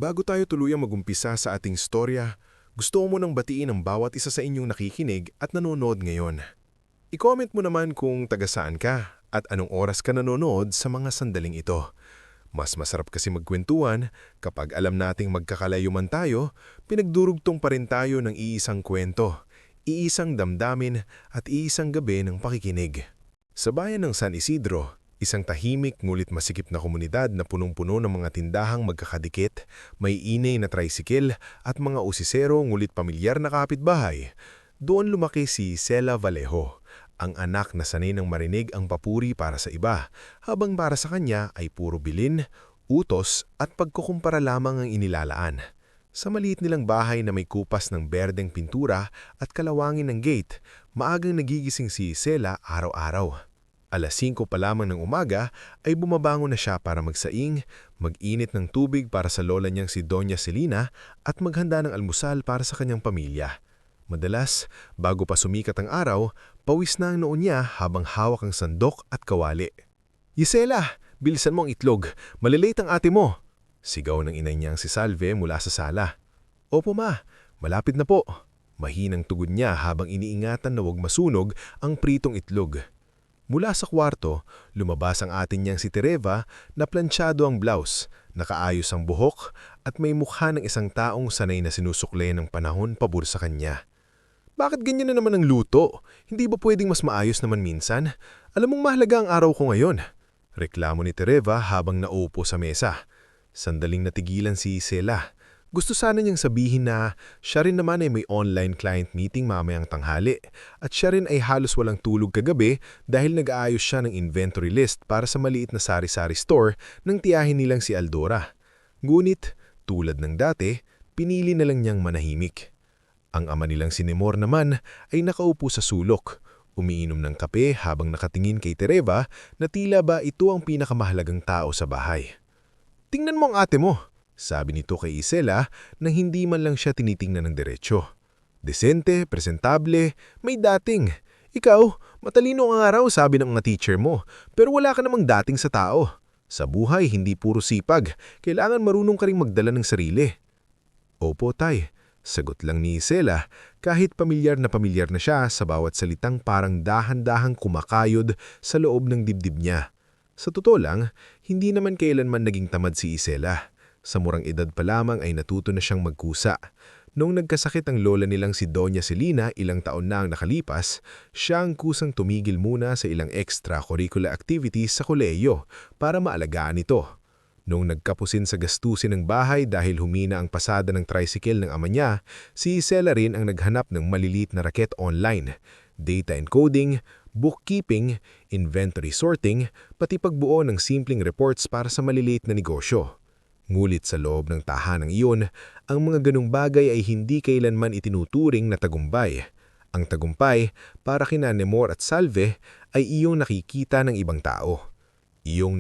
Bago tayo tuluyang magumpisa sa ating storya, gusto ko munang batiin ang bawat isa sa inyong nakikinig at nanonood ngayon. I-comment mo naman kung taga saan ka at anong oras ka nanonood sa mga sandaling ito. Mas masarap kasi magkwentuhan kapag alam nating magkakalayuman tayo, pinagdurugtong pa rin tayo ng iisang kwento, iisang damdamin at iisang gabi ng pakikinig. Sa bayan ng San Isidro, isang tahimik ngulit masikip na komunidad na punong-puno ng mga tindahang magkakadikit, may inay na tricycle at mga usisero ngulit pamilyar na kapitbahay. Doon lumaki si Cela Vallejo, ang anak na sanay ng marinig ang papuri para sa iba, habang para sa kanya ay puro bilin, utos at pagkukumpara lamang ang inilalaan. Sa maliit nilang bahay na may kupas ng berdeng pintura at kalawangin ng gate, maagang nagigising si Cela araw-araw. Alas 5 pa lamang ng umaga ay bumabangon na siya para magsaing, mag-init ng tubig para sa lola niyang si Doña Celina at maghanda ng almusal para sa kanyang pamilya. Madalas, bago pa sumikat ang araw, pawis na ang noon niya habang hawak ang sandok at kawali. "Gisela, bilisan mo ang itlog, malilate ang ate mo!" Sigaw ng inay niyang si Salve mula sa sala. "Opo ma, malapit na po." Mahinang tugon niya habang iniingatan na huwag masunog ang pritong itlog. Mula sa kwarto, lumabas ang atin niyang si Tereva na plansyado ang blouse, nakaayos ang buhok at may mukha ng isang taong sanay na sinusukle ng panahon pabor sa kanya. "Bakit ganyan na naman ang luto? Hindi ba pwedeng mas maayos naman minsan? Alam mong mahalaga ang araw ko ngayon." Reklamo ni Tereva habang naupo sa mesa. Sandaling natigilan si Cela. Gusto sana niyang sabihin na siya rin naman ay may online client meeting mamayang tanghali at siya rin ay halos walang tulog kagabi dahil nag-aayos siya ng inventory list para sa maliit na sari-sari store ng tiyahin nilang si Aldora. Ngunit, tulad ng dati, pinili na lang niyang manahimik. Ang ama nilang si Nemor naman ay nakaupo sa sulok, umiinom ng kape habang nakatingin kay Tereva na tila ba ito ang pinakamahalagang tao sa bahay. "Tingnan mo ang ate mo," sabi nito kay Isela nang hindi man lang siya tinitingnan ng diretsyo. "Desente, presentable, may dating. Ikaw, matalino ang araw sabi ng mga teacher mo, pero wala ka namang dating sa tao. Sa buhay, hindi puro sipag, kailangan marunong ka ring magdala ng sarili." "Opo, tay," sagot lang ni Isela kahit pamilyar na siya sa bawat salitang parang dahan-dahang kumakayod sa loob ng dibdib niya. Sa totoo lang, hindi naman kailanman naging tamad si Isela. Sa murang edad pa lamang ay natuto na siyang magkusa. Noong nagkasakit ang lola nilang si Doña Celina ilang taon na ang nakalipas, siya ang kusang tumigil muna sa ilang extracurricular activities sa kolehiyo para maalagaan ito. Noong nagkapusin sa gastusin ng bahay dahil humina ang pasada ng tricycle ng ama niya, si Isela rin ang naghanap ng maliliit na raket online, data encoding, bookkeeping, inventory sorting, pati pagbuo ng simpleng reports para sa maliliit na negosyo. Ngulit sa loob ng tahanang iyon, ang mga ganong bagay ay hindi kailanman itinuturing na tagumpay. Ang tagumpay, para kina Nemor at Salve, ay iyong nakikita ng ibang tao. Iyong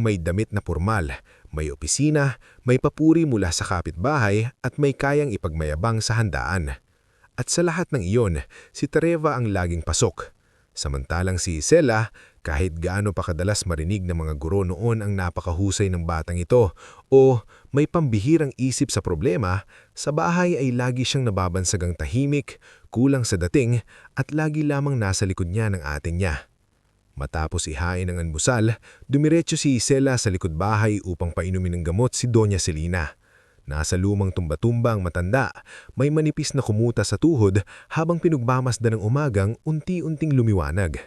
may damit na pormal, may opisina, may papuri mula sa kapitbahay at may kayang ipagmayabang sa handaan. At sa lahat ng iyon, si Tereva ang laging pasok. Samantalang si Isela, kahit gaano pa kadalas marinig ng mga guro noon ang napakahusay ng batang ito o may pambihirang isip sa problema, sa bahay ay lagi siyang nababansagang tahimik, kulang sa dating at lagi lamang nasa likod niya ng ate niya. Matapos ihain ang almusal, dumiretso si Isela sa likod bahay upang painumin ng gamot si Doña Celina. Nasa lumang tumba-tumba ang matanda, may manipis na kumuta sa tuhod habang pinugmamasdan ng umagang unti-unting lumiwanag.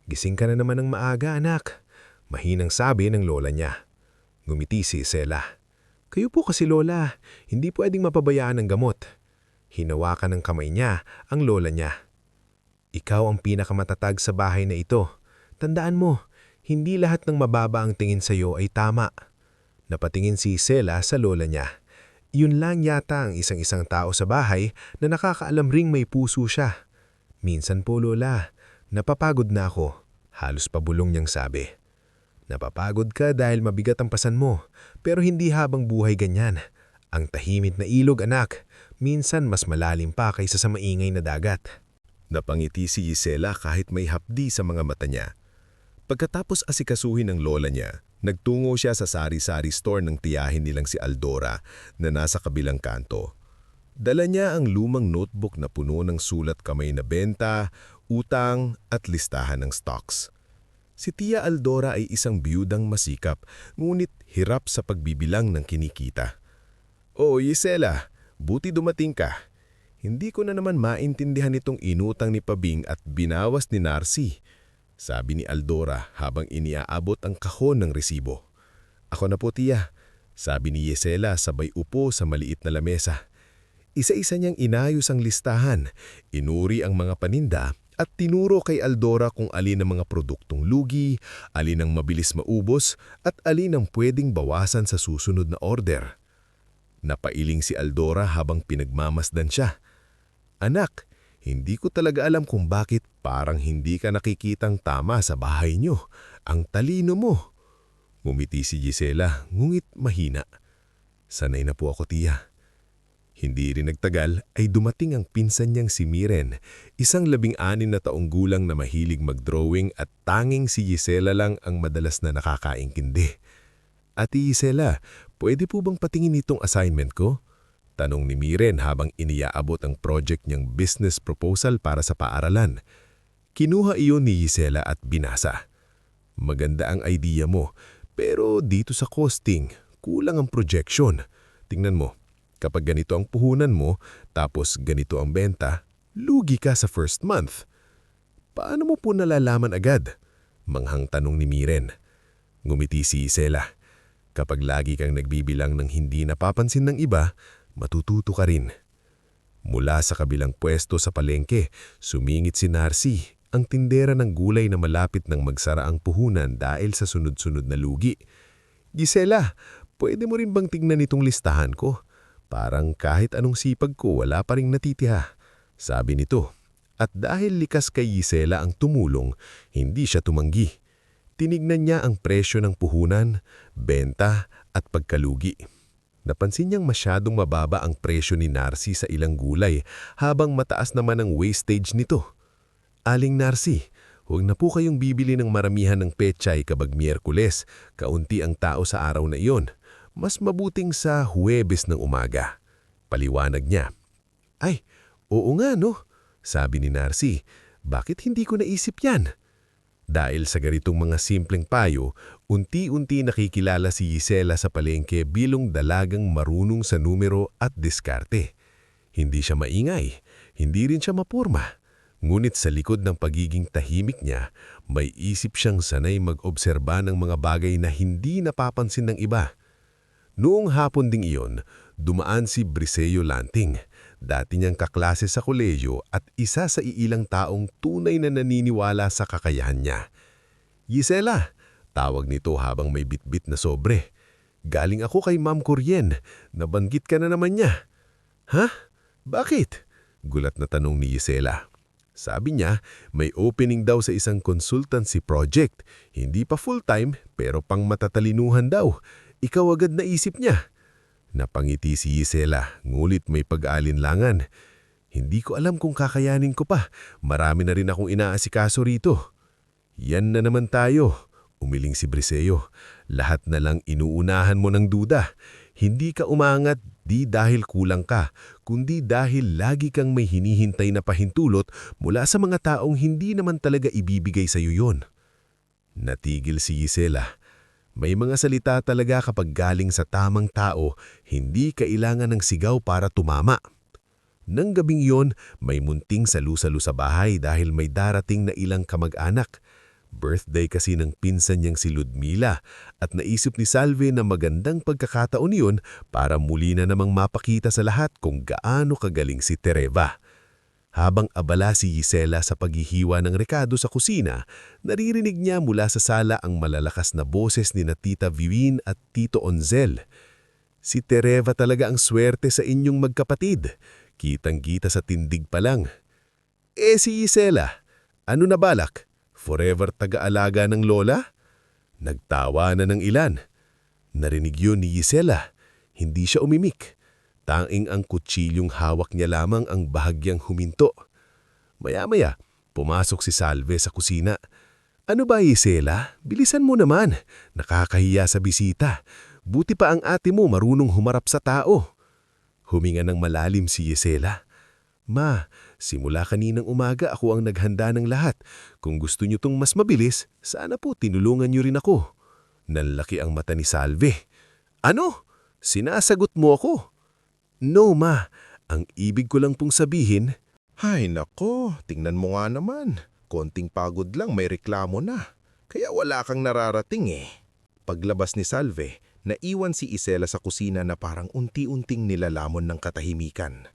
"Gising ka na naman ng maaga, anak," mahinang sabi ng lola niya. Ngumiti si Isela. "Kayo po kasi lola, hindi pwedeng mapabayaan ng gamot." Hinawakan ng kamay niya ang lola niya. "Ikaw ang pinakamatatag sa bahay na ito. Tandaan mo, hindi lahat ng mababa ang tingin sa iyo ay tama." Napatingin si Isela sa lola niya. Yun lang yata ang isang tao sa bahay na nakakaalam ring may puso siya. "Minsan po lola, napapagod na ako," halos pabulong niyang sabi. "Napapagod ka dahil mabigat ang pasan mo, pero hindi habang buhay ganyan. Ang tahimik na ilog anak, minsan mas malalim pa kaysa sa maingay na dagat." Napangiti si Isela kahit may hapdi sa mga mata niya. Pagkatapos asikasuhin ng lola niya, Nagtungo siya sa sari-sari store ng tiyahin nilang si Aldora na nasa kabilang kanto. Dala niya ang lumang notebook na puno ng sulat kamay na benta, utang at listahan ng stocks. Si Tia Aldora ay isang biyudang masikap, ngunit hirap sa pagbibilang ng kinikita. "Oh, Gisela, buti dumating ka. Hindi ko na naman maintindihan itong inutang ni Pabing at binawas ni Narcy," sabi ni Aldora habang iniaabot ang kahon ng resibo. "Ako na po, Tia," sabi ni Gisela sabay upo sa maliit na lamesa. Isa-isa niyang inayos ang listahan, inuri ang mga paninda at tinuro kay Aldora kung alin ang mga produktong lugi, alin ang mabilis maubos at alin ang pwedeng bawasan sa susunod na order. Napailing si Aldora habang pinagmamasdan siya. "Anak, hindi ko talaga alam kung bakit parang hindi ka nakikitang tama sa bahay niyo. Ang talino mo." Ngumiti si Gisela, ngunit mahina. "Sanay na po ako, Tia." Hindi rin nagtagal ay dumating ang pinsan niyang si Miren, isang 16 na taong gulang na mahilig mag-drawing at tanging si Gisela lang ang madalas na nakakaintindi. "Ate Gisela, pwede po bang patingin itong assignment ko?" tanong ni Miren habang iniaabot ang project niyang business proposal para sa paaralan. Kinuha iyon ni Gisela at binasa. "Maganda ang idea mo, pero dito sa costing, kulang ang projection. Tingnan mo. Kapag ganito ang puhunan mo, tapos ganito ang benta, lugi ka sa first month." "Paano mo po nalalaman agad?" manghang tanong ni Miren. Ngumiti si Gisela. "Kapag lagi kang nagbibilang ng hindi napapansin ng iba, matututo ka rin." Mula sa kabilang pwesto sa palengke, sumingit si Narcy, ang tindera ng gulay na malapit ng magsara ang puhunan dahil sa sunod-sunod na lugi. "Gisela, pwede mo rin bang tingnan itong listahan ko? Parang kahit anong sipag ko wala pa ring natitira," sabi nito. At dahil likas kay Gisela ang tumulong, hindi siya tumanggi. Tinignan niya ang presyo ng puhunan, benta at pagkalugi. Napansin niyang masyadong mababa ang presyo ni Narcy sa ilang gulay habang mataas naman ang wastage nito. "Aling Narcy, huwag na po kayong bibili ng maramihan ng pechay kapag Miyerkules, kaunti ang tao sa araw na iyon. Mas mabuting sa Huwebes ng umaga," paliwanag niya. "Ay, oo nga no," sabi ni Narcy. "Bakit hindi ko naisip yan?" Dahil sa ganitong mga simpleng payo, unti-unti nakikilala si Gisela sa palengke bilang dalagang marunong sa numero at diskarte. Hindi siya maingay, hindi rin siya mapurma. Ngunit sa likod ng pagiging tahimik niya, may isip siyang sanay mag-obserba ng mga bagay na hindi napapansin ng iba. Noong hapon ding iyon, dumaan si Briseo Lanting, dati niyang kaklase sa kolehiyo at isa sa iilang taong tunay na naniniwala sa kakayahan niya. "Gisela," tawag nito habang may bitbit na sobre. "Galing ako kay Ma'am Corien, nabanggit ka na naman niya." "Ha? Bakit?" gulat na tanong ni Gisela. Sabi niya, may opening daw sa isang consultancy project, hindi pa full-time pero pang matatalinuhan daw. Ikaw agad naisip niya. Napangiti si Gisela, ngulit may pag-aalinlangan. "Hindi ko alam kung kakayanin ko pa. Marami na rin akong inaasikaso rito." "Yan na naman tayo," umiling si Briseo. "Lahat na lang inuunahan mo ng duda. Hindi ka umangat di dahil kulang ka, kundi dahil lagi kang may hinihintay na pahintulot mula sa mga taong hindi naman talaga ibibigay sa iyo yon." Natigil si Gisela. May mga salita talaga kapag galing sa tamang tao, hindi kailangan ng sigaw para tumama. Nang gabing iyon, may munting salu-salu sa bahay dahil may darating na ilang kamag-anak. Birthday kasi ng pinsan niyang si Ludmila at naisip ni Salve na magandang pagkakataon iyon para muli na namang mapakita sa lahat kung gaano kagaling si Tereva. Habang abala si Gisela sa paghihiwa ng rekado sa kusina, naririnig niya mula sa sala ang malalakas na boses ni na Tita Viwin at Tito Onzel. "Si Tereva talaga ang swerte sa inyong magkapatid. Kitang-kita sa tindig pa lang." "Eh si Gisela, ano na balak? Forever taga-alaga ng lola?" Nagtawa na ng ilan. Narinig yun ni Gisela. Hindi siya umimik. Tanging ang kutsilyong hawak niya lamang ang bahagyang huminto. Maya-maya, pumasok si Salve sa kusina. Ano ba, Isela? Bilisan mo naman. Nakakahiya sa bisita. Buti pa ang ate mo marunong humarap sa tao. Huminga ng malalim si Isela. Ma, simula kaninang umaga ako ang naghanda ng lahat. Kung gusto niyo tong mas mabilis, sana po tinulungan niyo rin ako. Nanlaki ang mata ni Salve. Ano? Sinasagot mo ako? No, ma. Ang ibig ko lang pong sabihin. Hay nako, tingnan mo nga naman. Konting pagod lang may reklamo na. Kaya wala kang nararating eh. Paglabas ni Salve, naiwan si Isela sa kusina na parang unti-unting nilalamon ng katahimikan.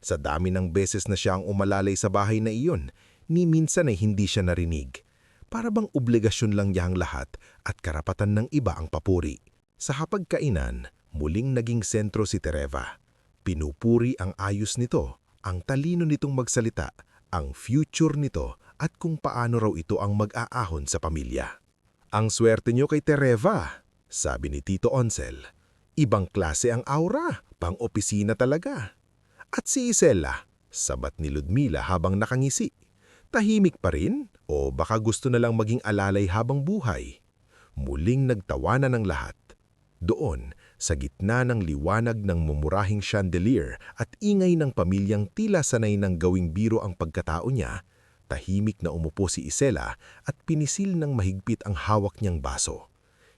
Sa dami ng beses na siya ang umalalay sa bahay na iyon, ni minsan ay hindi siya narinig. Para bang obligasyon lang niya ang lahat at karapatan ng iba ang papuri. Sa hapagkainan, muling naging sentro si Tereva. Pinupuri ang ayos nito, ang talino nitong magsalita, ang future nito at kung paano raw ito ang mag-aahon sa pamilya. Ang swerte niyo kay Tereva, sabi ni Tito Onsel. Ibang klase ang aura, pang-opisina talaga. At si Isela, sabat ni Ludmila habang nakangisi. Tahimik pa rin o baka gusto na lang maging alalay habang buhay. Muling nagtawanan ng lahat. Doon, sa gitna ng liwanag ng mumurahing chandelier at ingay ng pamilyang tila sanay ng gawing biro ang pagkatao niya, tahimik na umupo si Isela at pinisil ng mahigpit ang hawak niyang baso.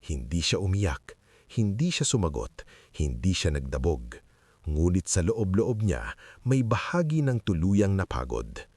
Hindi siya umiyak, hindi siya sumagot, hindi siya nagdabog. Ngunit sa loob-loob niya, may bahagi ng tuluyang napagod.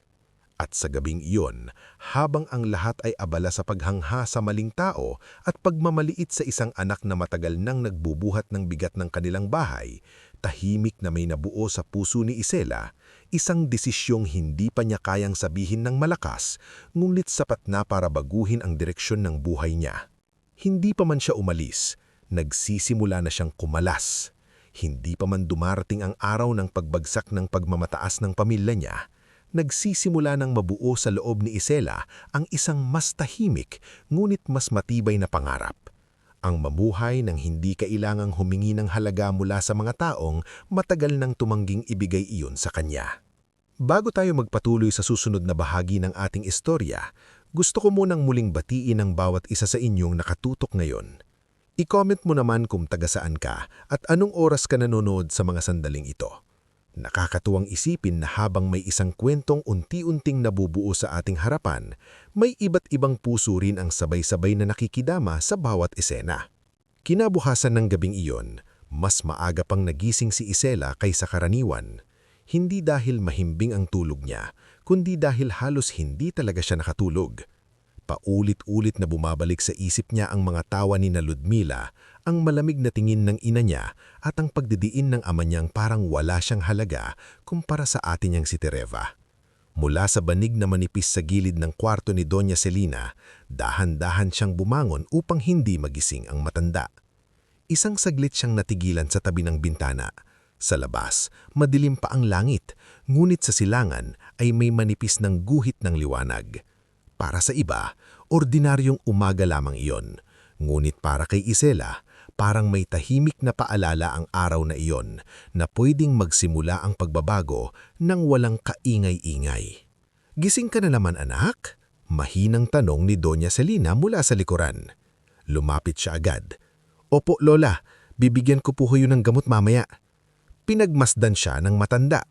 At sa gabing iyon, habang ang lahat ay abala sa paghangha sa maling tao at pagmamaliit sa isang anak na matagal nang nagbubuhat ng bigat ng kanilang bahay, tahimik na may nabuo sa puso ni Isela, isang desisyong hindi pa niya kayang sabihin ng malakas, ngunit sapat na para baguhin ang direksyon ng buhay niya. Hindi pa man siya umalis, nagsisimula na siyang kumalas. Hindi pa man dumarating ang araw ng pagbagsak ng pagmamataas ng pamilya niya, nagsisimula ng mabuo sa loob ni Isela ang isang mas tahimik ngunit mas matibay na pangarap. Ang mamuhay ng hindi kailangang humingi ng halaga mula sa mga taong matagal nang tumangging ibigay iyon sa kanya. Bago tayo magpatuloy sa susunod na bahagi ng ating istorya, gusto ko munang muling batiin ang bawat isa sa inyong nakatutok ngayon. I-comment mo naman kung taga saan ka at anong oras ka nanonood sa mga sandaling ito. Nakakatuwang isipin na habang may isang kwentong unti-unting nabubuo sa ating harapan, may iba't ibang puso rin ang sabay-sabay na nakikidama sa bawat esena. Kinabukasan ng gabing iyon, mas maaga pang nagising si Isela kaysa karaniwan. Hindi dahil mahimbing ang tulog niya, kundi dahil halos hindi talaga siya nakatulog. Paulit-ulit na bumabalik sa isip niya ang mga tawa ni na Ludmila, ang malamig na tingin ng ina niya at ang pagdidiin ng ama niyang parang wala siyang halaga kumpara sa atin niyang si Tereva. Mula sa banig na manipis sa gilid ng kwarto ni Doña Celina, dahan-dahan siyang bumangon upang hindi magising ang matanda. Isang saglit siyang natigilan sa tabi ng bintana. Sa labas, madilim pa ang langit, ngunit sa silangan ay may manipis ng guhit ng liwanag. Para sa iba, ordinaryong umaga lamang iyon. Ngunit para kay Isela, parang may tahimik na paalala ang araw na iyon na pwedeng magsimula ang pagbabago nang walang kaingay-ingay. Gising ka na naman anak? Mahinang tanong ni Doña Celina mula sa likuran. Lumapit siya agad. Opo lola, bibigyan ko po kayo ng gamot mamaya. Pinagmasdan siya ng matanda.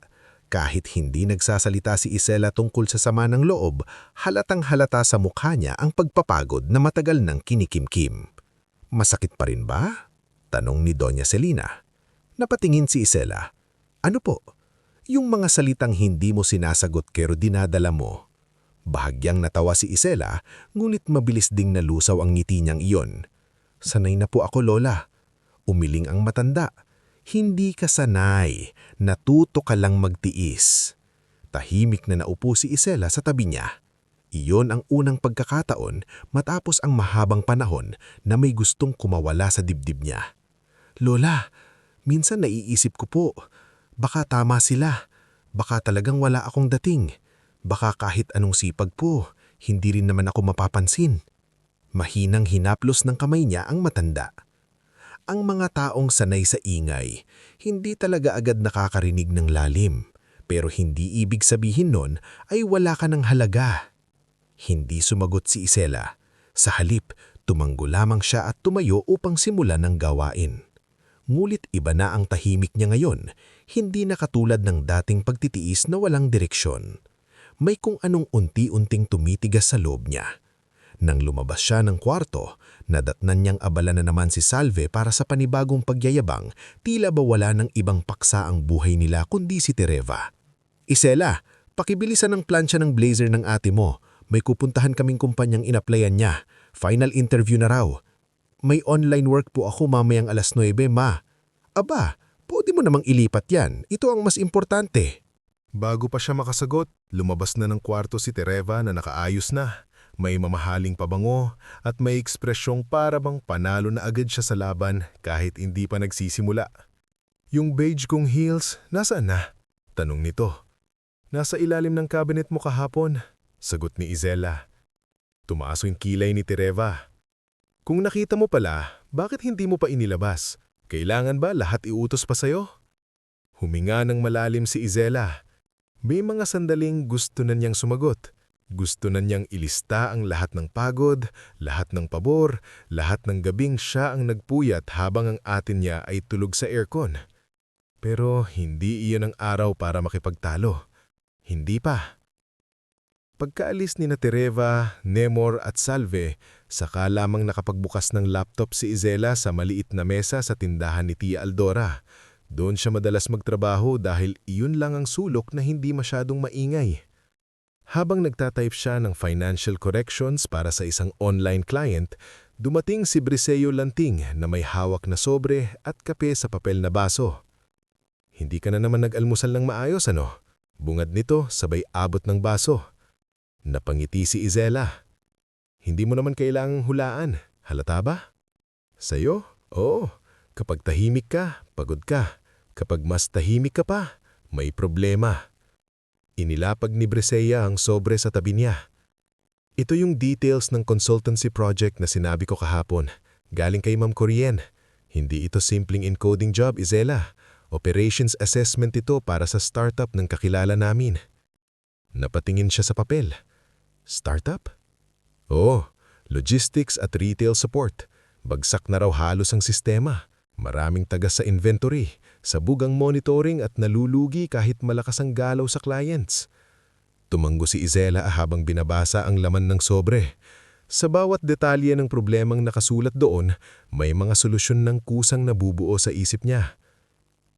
Kahit hindi nagsasalita si Isela tungkol sa sama ng loob, halatang halata sa mukha niya ang pagpapagod na matagal nang kinikimkim. Masakit pa rin ba? Tanong ni Doña Celina. Napatingin si Isela. Ano po? Yung mga salitang hindi mo sinasagot pero dinadala mo. Bahagyang natawa si Isela, ngunit mabilis ding nalusaw ang ngiti niyang iyon. Sanay na po ako lola. Umiling ang matanda. Hindi ka sanay, natuto ka lang magtiis. Tahimik na naupo si Isela sa tabi niya. Iyon ang unang pagkakataon matapos ang mahabang panahon na may gustong kumawala sa dibdib niya. Lola, minsan naiisip ko po, baka tama sila, baka talagang wala akong dating, baka kahit anong sipag po, hindi rin naman ako mapapansin. Mahinang hinaplos ng kamay niya ang matanda. Ang mga taong sanay sa ingay, hindi talaga agad nakakarinig ng lalim. Pero hindi ibig sabihin nun ay wala ka ng halaga. Hindi sumagot si Isela. Sa halip, tumanggo lamang siya at tumayo upang simulan ng gawain. Ngulit iba na ang tahimik niya ngayon, hindi na katulad ng dating pagtitiis na walang direksyon. May kung anong unti-unting tumitigas sa loob niya. Nang lumabas siya ng kwarto, nadatnan niyang abala na naman si Salve para sa panibagong pagyayabang, tila ba wala ng ibang paksa ang buhay nila kundi si Tereva. "Isela, pakibilisan ng plancha ng blazer ng ate mo. May kupuntahan kaming kumpanyang inaplayan niya. Final interview na raw. May online work po ako mamayang 9:00, ma." "Aba, pwede mo namang ilipat yan. Ito ang mas importante." Bago pa siya makasagot, lumabas na ng kwarto si Tereva na nakaayos na. May mamahaling pabango at may ekspresyong para bang panalo na agad siya sa laban kahit hindi pa nagsisimula. "Yung beige kong heels, nasaan na?" tanong nito. "Nasa ilalim ng cabinet mo kahapon," sagot ni Isela. Tumaas yung kilay ni Tereva. "Kung nakita mo pala, bakit hindi mo pa inilabas? Kailangan ba lahat iutos pa sa'yo?" Huminga ng malalim si Isela. May mga sandaling gusto na niyang sumagot. Gusto na niyang ilista ang lahat ng pagod, lahat ng pabor, lahat ng gabing siya ang nagpuyat habang ang atin niya ay tulog sa aircon. Pero hindi iyon ang araw para makipagtalo. Hindi pa. Pagkaalis ni Tereva, Nemor at Salve, saka lamang nakapagbukas ng laptop si Isela sa maliit na mesa sa tindahan ni Tia Aldora. Doon siya madalas magtrabaho dahil iyon lang ang sulok na hindi masyadong maingay. Habang nagtatype siya ng financial corrections para sa isang online client, dumating si Briseo Lanting na may hawak na sobre at kape sa papel na baso. "Hindi ka na naman nag-almusal ng maayos, ano?" Bungad nito sabay abot ng baso. Napangiti si Isela. "Hindi mo naman kailangang hulaan. Halata ba?" "Sa'yo? Oo. Kapag tahimik ka, pagod ka. Kapag mas tahimik ka pa, may problema." Inilapag ni Brisea ang sobre sa tabi niya. "Ito yung details ng consultancy project na sinabi ko kahapon. Galing kay Ma'am Corien. Hindi ito simpleng encoding job, Isela. Operations assessment ito para sa startup ng kakilala namin." Napatingin siya sa papel. "Startup?" "Oo, logistics at retail support. Bagsak na raw halos ang sistema. Maraming taga sa inventory, sabugang monitoring at nalulugi kahit malakas ang galaw sa clients." Tumanggo si Isela habang binabasa ang laman ng sobre. Sa bawat detalye ng problemang nakasulat doon, may mga solusyon ng kusang nabubuo sa isip niya.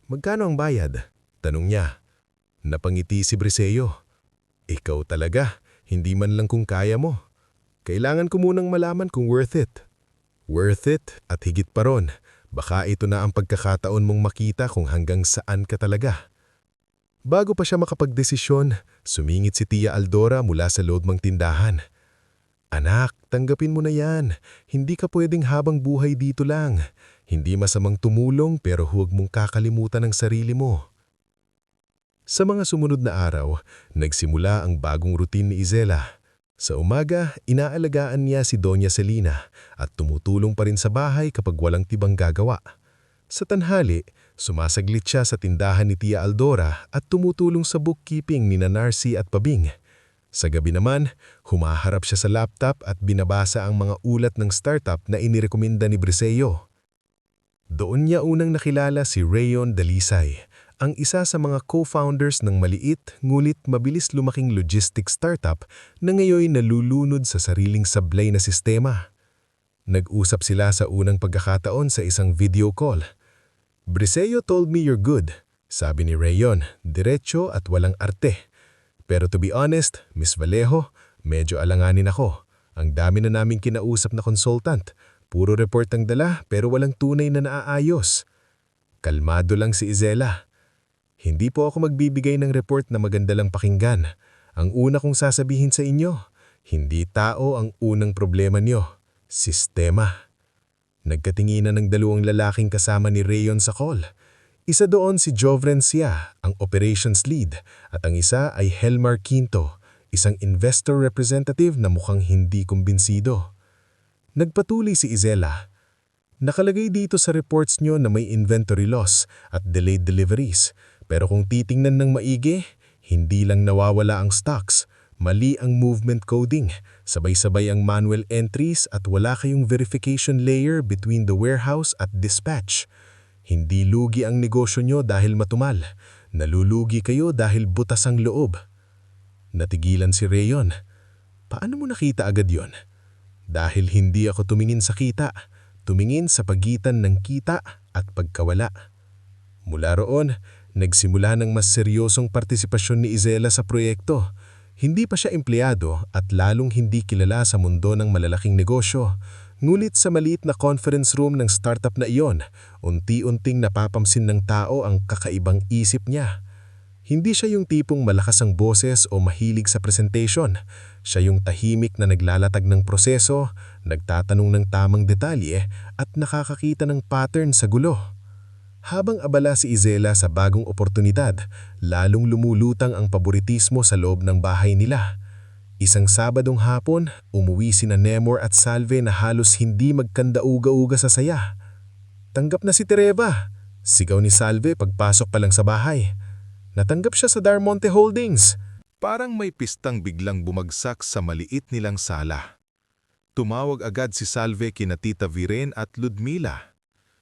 "Magkano ang bayad?" tanong niya. Napangiti si Briseo. "Ikaw talaga, hindi man lang kung kaya mo. Kailangan ko munang malaman kung worth it." "Worth it at higit pa ron. Baka ito na ang pagkakataon mong makita kung hanggang saan ka talaga." Bago pa siya makapagdesisyon, sumingit si Tia Aldora mula sa loob ng tindahan. "Anak, tanggapin mo na yan. Hindi ka pwedeng habang buhay dito lang. Hindi masamang tumulong pero huwag mong kakalimutan ang sarili mo." Sa mga sumunod na araw, nagsimula ang bagong routine ni Isela. Sa umaga, inaalagaan niya si Doña Celina at tumutulong pa rin sa bahay kapag walang tibang gagawa. Sa tanghali, sumasaglit siya sa tindahan ni Tia Aldora at tumutulong sa bookkeeping ni Narcy at Pabing. Sa gabi naman, humaharap siya sa laptop at binabasa ang mga ulat ng startup na inirekomenda ni Briseo. Doon niya unang nakilala si Rayon Dalisay, ang isa sa mga co-founders ng maliit ngulit mabilis lumaking logistics startup na ngayon nalulunod sa sariling sablay na sistema. Nag-usap sila sa unang pagkakataon sa isang video call. "Briseo told me you're good," sabi ni Rayon, diretso at walang arte. "Pero to be honest, Miss Vallejo, medyo alanganin ako. Ang dami na naming kinausap na consultant. Puro report ang dala pero walang tunay na naaayos." Kalmado lang si Isela. "Hindi po ako magbibigay ng report na maganda lang pakinggan. Ang una kong sasabihin sa inyo, hindi tao ang unang problema niyo, sistema." Nagkatinginan ng dalawang lalaking kasama ni Rayon sa call. Isa doon si Jovren Sia, ang operations lead, at ang isa ay Helmar Quinto, isang investor representative na mukhang hindi kumbinsido. Nagpatuloy si Isela. "Nakalagay dito sa reports nyo na may inventory loss at delayed deliveries. Pero kung titingnan ng maigi, hindi lang nawawala ang stocks, Mali ang movement coding, sabay-sabay ang manual entries at wala kayong verification layer between the warehouse at dispatch. Hindi lugi ang negosyo nyo dahil matumal. Nalulugi kayo dahil butas ang loob. Natigilan si Rayon. Paano mo nakita agad yon? Dahil hindi ako tumingin sa kita, tumingin sa pagitan ng kita at pagkawala. Mula roon, nagsimula ng mas seryosong partisipasyon ni Isela sa proyekto. Hindi pa siya empleyado at lalong hindi kilala sa mundo ng malalaking negosyo. Ngunit sa maliit na conference room ng startup na iyon, unti-unting napapamsin ng tao ang kakaibang isip niya. Hindi siya yung tipong malakas ang boses o mahilig sa presentation. Siya yung tahimik na naglalatag ng proseso, nagtatanong ng tamang detalye at nakakakita ng pattern sa gulo. Habang abala si Isela sa bagong oportunidad, lalong lumulutang ang paboritismo sa loob ng bahay nila. Isang Sabadong hapon, umuwi sina Nemor at Salve na halos hindi magkandauga-uga sa saya. Tanggap na si Tereva, sigaw ni Salve pagpasok pa lang sa bahay. Natanggap siya sa Darmonte Holdings. Parang may pistang biglang bumagsak sa maliit nilang sala. Tumawag agad si Salve kina Tita Viren at Ludmila.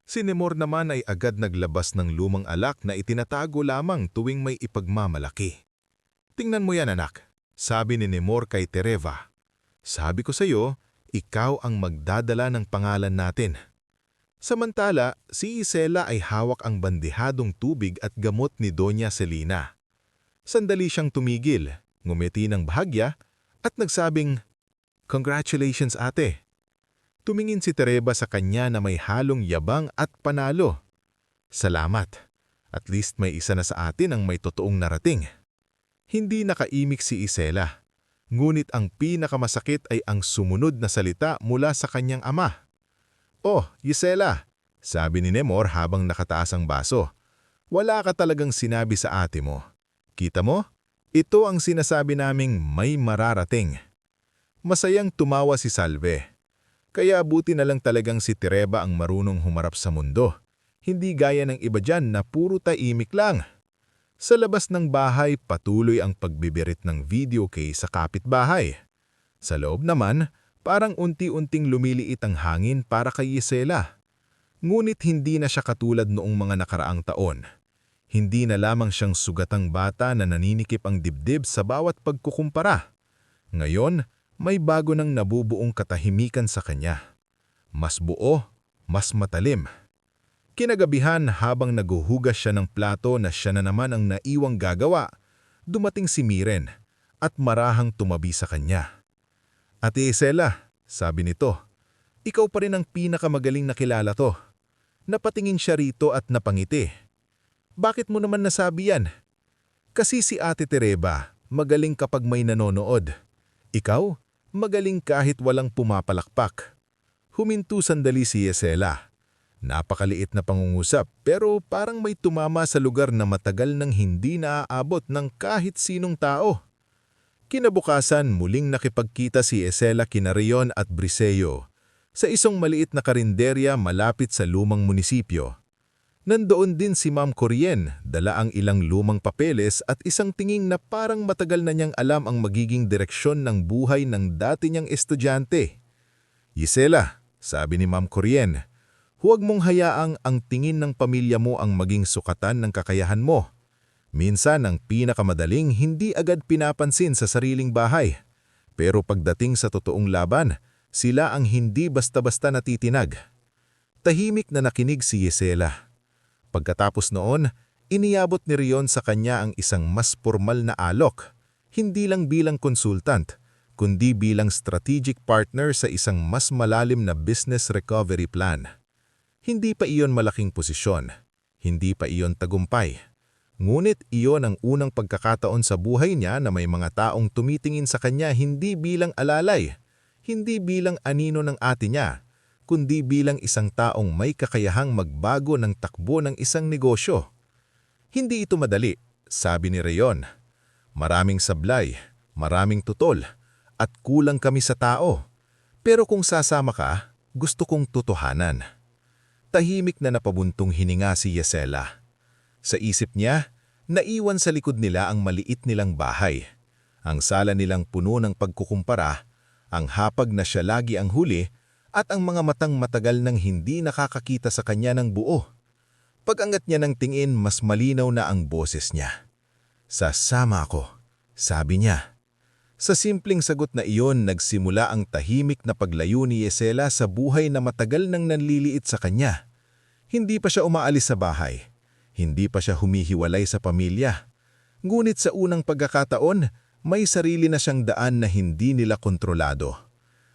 Si Nemor naman ay agad naglabas ng lumang alak na itinatago lamang tuwing may ipagmamalaki. "Tingnan mo yan, anak," sabi ni Nemor kay Tereva. "Sabi ko sa iyo, ikaw ang magdadala ng pangalan natin." Samantala, si Isela ay hawak ang bandehadong tubig at gamot ni Doña Celina. Sandali siyang tumigil, ngumiti ng bahagya at nagsabing, "Congratulations, ate." Tumingin si Tereva sa kanya na may halong yabang at panalo. "Salamat. At least may isa na sa atin ang may totoong narating." Hindi nakaimik si Isela. Ngunit ang pinakamasakit ay ang sumunod na salita mula sa kanyang ama. "Oh, Isela," sabi ni Nemor habang nakataas ang baso. "Wala ka talagang sinabi sa ate mo. Kita mo? Ito ang sinasabi naming may mararating." Masayang tumawa si Salve. Kaya buti na lang talagang si Tereva ang marunong humarap sa mundo. Hindi gaya ng iba dyan na puro taimik lang. Sa labas ng bahay, patuloy ang pagbibirit ng video case sa kapitbahay. Sa loob naman, parang unti-unting lumiliit ang hangin para kay Isela. Ngunit hindi na siya katulad noong mga nakaraang taon. Hindi na lamang siyang sugatang bata na naninikip ang dibdib sa bawat pagkukumpara. Ngayon, may bago nang nabubuong katahimikan sa kanya. Mas buo, mas matalim. Kinagabihan habang naguhugas siya ng plato na siya na naman ang naiwang gagawa, dumating si Miren at marahang tumabi sa kanya. "Ate Isela," sabi nito, "ikaw pa rin ang pinakamagaling na kilala to." Napatingin siya rito at napangiti. "Bakit mo naman nasabi yan?" "Kasi si Ate Tereva, magaling kapag may nanonood. Ikaw, magaling kahit walang pumapalakpak." Huminto sandali si Isela. Napakaliit na pangungusap pero parang may tumama sa lugar na matagal nang hindi naaabot ng kahit sinong tao. Kinabukasan, muling nakipagkita si Isela kina Rayon at Briseo sa isang maliit na karinderya malapit sa lumang munisipyo. Nandoon din si Ma'am Corien, dala ang ilang lumang papeles at isang tinging na parang matagal na niyang alam ang magiging direksyon ng buhay ng dati niyang estudyante. "Isela," sabi ni Ma'am Corien, "huwag mong hayaang ang tingin ng pamilya mo ang maging sukatan ng kakayahan mo. Minsan ang pinakamadaling hindi agad pinapansin sa sariling bahay. Pero pagdating sa totoong laban, sila ang hindi basta-basta natitinag." Tahimik na nakinig si Isela. Pagkatapos noon, iniyabot ni Rion sa kanya ang isang mas formal na alok, hindi lang bilang konsultant, kundi bilang strategic partner sa isang mas malalim na business recovery plan. Hindi pa iyon malaking posisyon, hindi pa iyon tagumpay. Ngunit iyon ang unang pagkakataon sa buhay niya na may mga taong tumitingin sa kanya hindi bilang alalay, hindi bilang anino ng ate niya, kundi bilang isang taong may kakayahang magbago ng takbo ng isang negosyo. "Hindi ito madali," sabi ni Rayon. "Maraming sablay, maraming tutol, at kulang kami sa tao. Pero kung sasama ka, gusto kong totohanan." Tahimik na napabuntong hininga si Isela. Sa isip niya, naiwan sa likod nila ang maliit nilang bahay. Ang sala nilang puno ng pagkukumpara, ang hapag na siya lagi ang huli, at ang mga matang matagal nang hindi nakakakita sa kanya ng buo. Pag-angat niya ng tingin, mas malinaw na ang boses niya. "Sasama ako," sabi niya. Sa simpleng sagot na iyon, nagsimula ang tahimik na paglayo ni Yesela sa buhay na matagal nang nanliliit sa kanya. Hindi pa siya umaalis sa bahay. Hindi pa siya humihiwalay sa pamilya. Ngunit sa unang pagkakataon, may sarili na siyang daan na hindi nila kontrolado.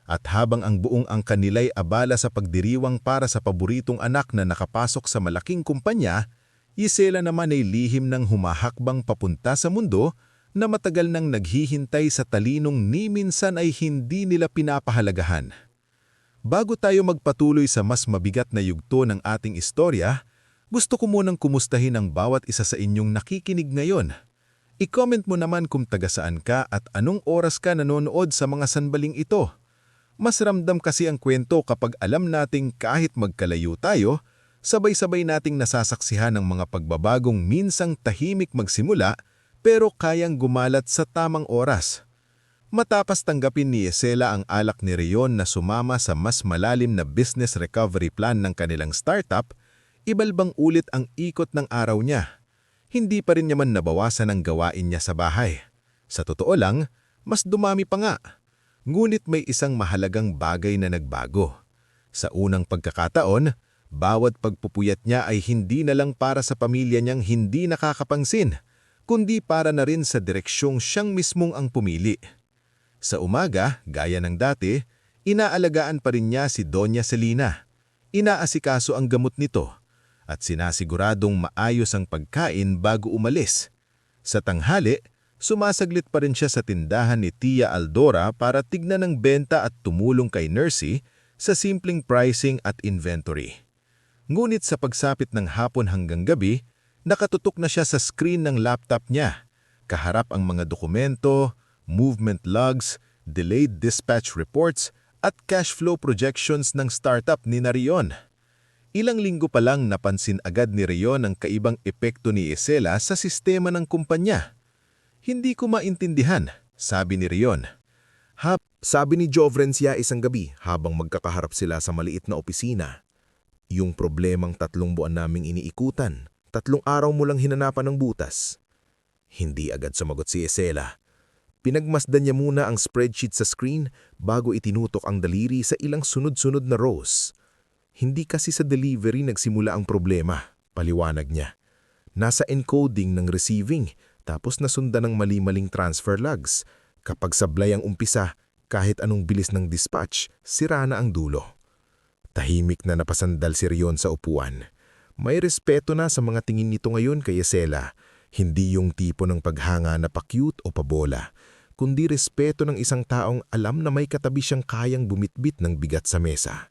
At habang ang buong angka nila'y abala sa pagdiriwang para sa paboritong anak na nakapasok sa malaking kumpanya, Yesela naman ay lihim ng humahakbang papunta sa mundo na matagal nang naghihintay sa talinong ni minsan ay hindi nila pinapahalagahan. Bago tayo magpatuloy sa mas mabigat na yugto ng ating istorya, gusto ko munang kumustahin ang bawat isa sa inyong nakikinig ngayon. I-comment mo naman kung taga saan ka at anong oras ka nanonood sa mga sanbaling ito. Mas ramdam kasi ang kwento kapag alam nating kahit magkalayo tayo, sabay-sabay nating nasasaksihan ng mga pagbabagong minsang tahimik magsimula pero kayang gumalat sa tamang oras. Matapos tanggapin ni Yesela ang alak ni Rion na sumama sa mas malalim na business recovery plan ng kanilang startup, ibalbang ulit ang ikot ng araw niya. Hindi pa rin naman nabawasan ang gawain niya sa bahay. Sa totoo lang, mas dumami pa nga. Ngunit may isang mahalagang bagay na nagbago. Sa unang pagkakataon, bawat pagpupuyat niya ay hindi na lang para sa pamilya niyang hindi nakakapangsin, kundi para na rin sa direksyong siyang mismong ang pumili. Sa umaga, gaya ng dati, inaalagaan pa rin niya si Doña Celina. Inaasikaso ang gamot nito at sinasiguradong maayos ang pagkain bago umalis. Sa tanghali, sumasaglit pa rin siya sa tindahan ni Tia Aldora para tignan ang benta at tumulong kay Nursey sa simpleng pricing at inventory. Ngunit sa pagsapit ng hapon hanggang gabi, nakatutok na siya sa screen ng laptop niya. Kaharap ang mga dokumento, movement logs, delayed dispatch reports at cash flow projections ng startup ni Rion. Ilang linggo pa lang napansin agad ni Rion ang kaibang epekto ni Yesela sa sistema ng kumpanya. "Hindi ko maintindihan," sabi ni Rion. Sabi ni Jovrencia isang gabi habang magkakaharap sila sa maliit na opisina. "Yung problemang 3 buwan naming iniikutan, 3 araw mo lang hinanapan ng butas." Hindi agad sumagot si Yesela. Pinagmasdan niya muna ang spreadsheet sa screen bago itinutok ang daliri sa ilang sunod-sunod na rows. "Hindi kasi sa delivery nagsimula ang problema," paliwanag niya. "Nasa encoding ng receiving, tapos nasundan ng mali-maling transfer logs. Kapag sablay ang umpisa, kahit anong bilis ng dispatch, sira na ang dulo." Tahimik na napasandal si Rion sa upuan. May respeto na sa mga tingin nito ngayon kay Yesela. Hindi yung tipo ng paghanga na pa-cute o pabola, kundi respeto ng isang taong alam na may katabi siyang kayang bumitbit ng bigat sa mesa.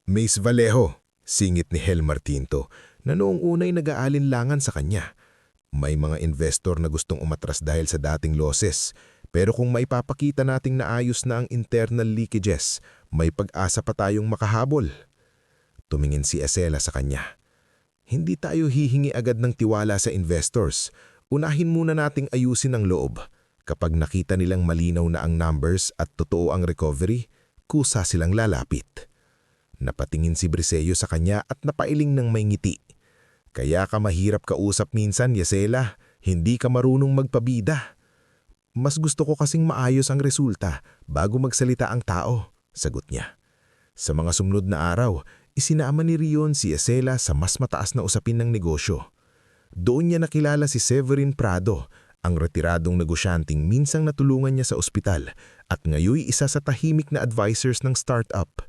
"Miss Vallejo," singit ni Hel Martinto, na noong unay nag-aalinlangan sa kanya. "May mga investor na gustong umatras dahil sa dating losses, pero kung maipapakita nating naayos na ang internal leakages, may pag-asa pa tayong makahabol." Tumingin si Yesela sa kanya. "Hindi tayo hihingi agad ng tiwala sa investors. Unahin muna nating ayusin ang loob. Kapag nakita nilang malinaw na ang numbers at totoo ang recovery, kusa silang lalapit." Napatingin si Briseyo sa kanya at napailing ng may ngiti. "Kaya ka mahirap kausap minsan, Yesela. Hindi ka marunong magpabida." "Mas gusto ko kasing maayos ang resulta bago magsalita ang tao," sagot niya. Sa mga sumunod na araw, isinama ni Rion si Yesela sa mas mataas na usapin ng negosyo. Doon niya nakilala si Severin Prado, ang retiradong negosyanteng minsang natulungan niya sa ospital at ngayoy isa sa tahimik na advisors ng startup.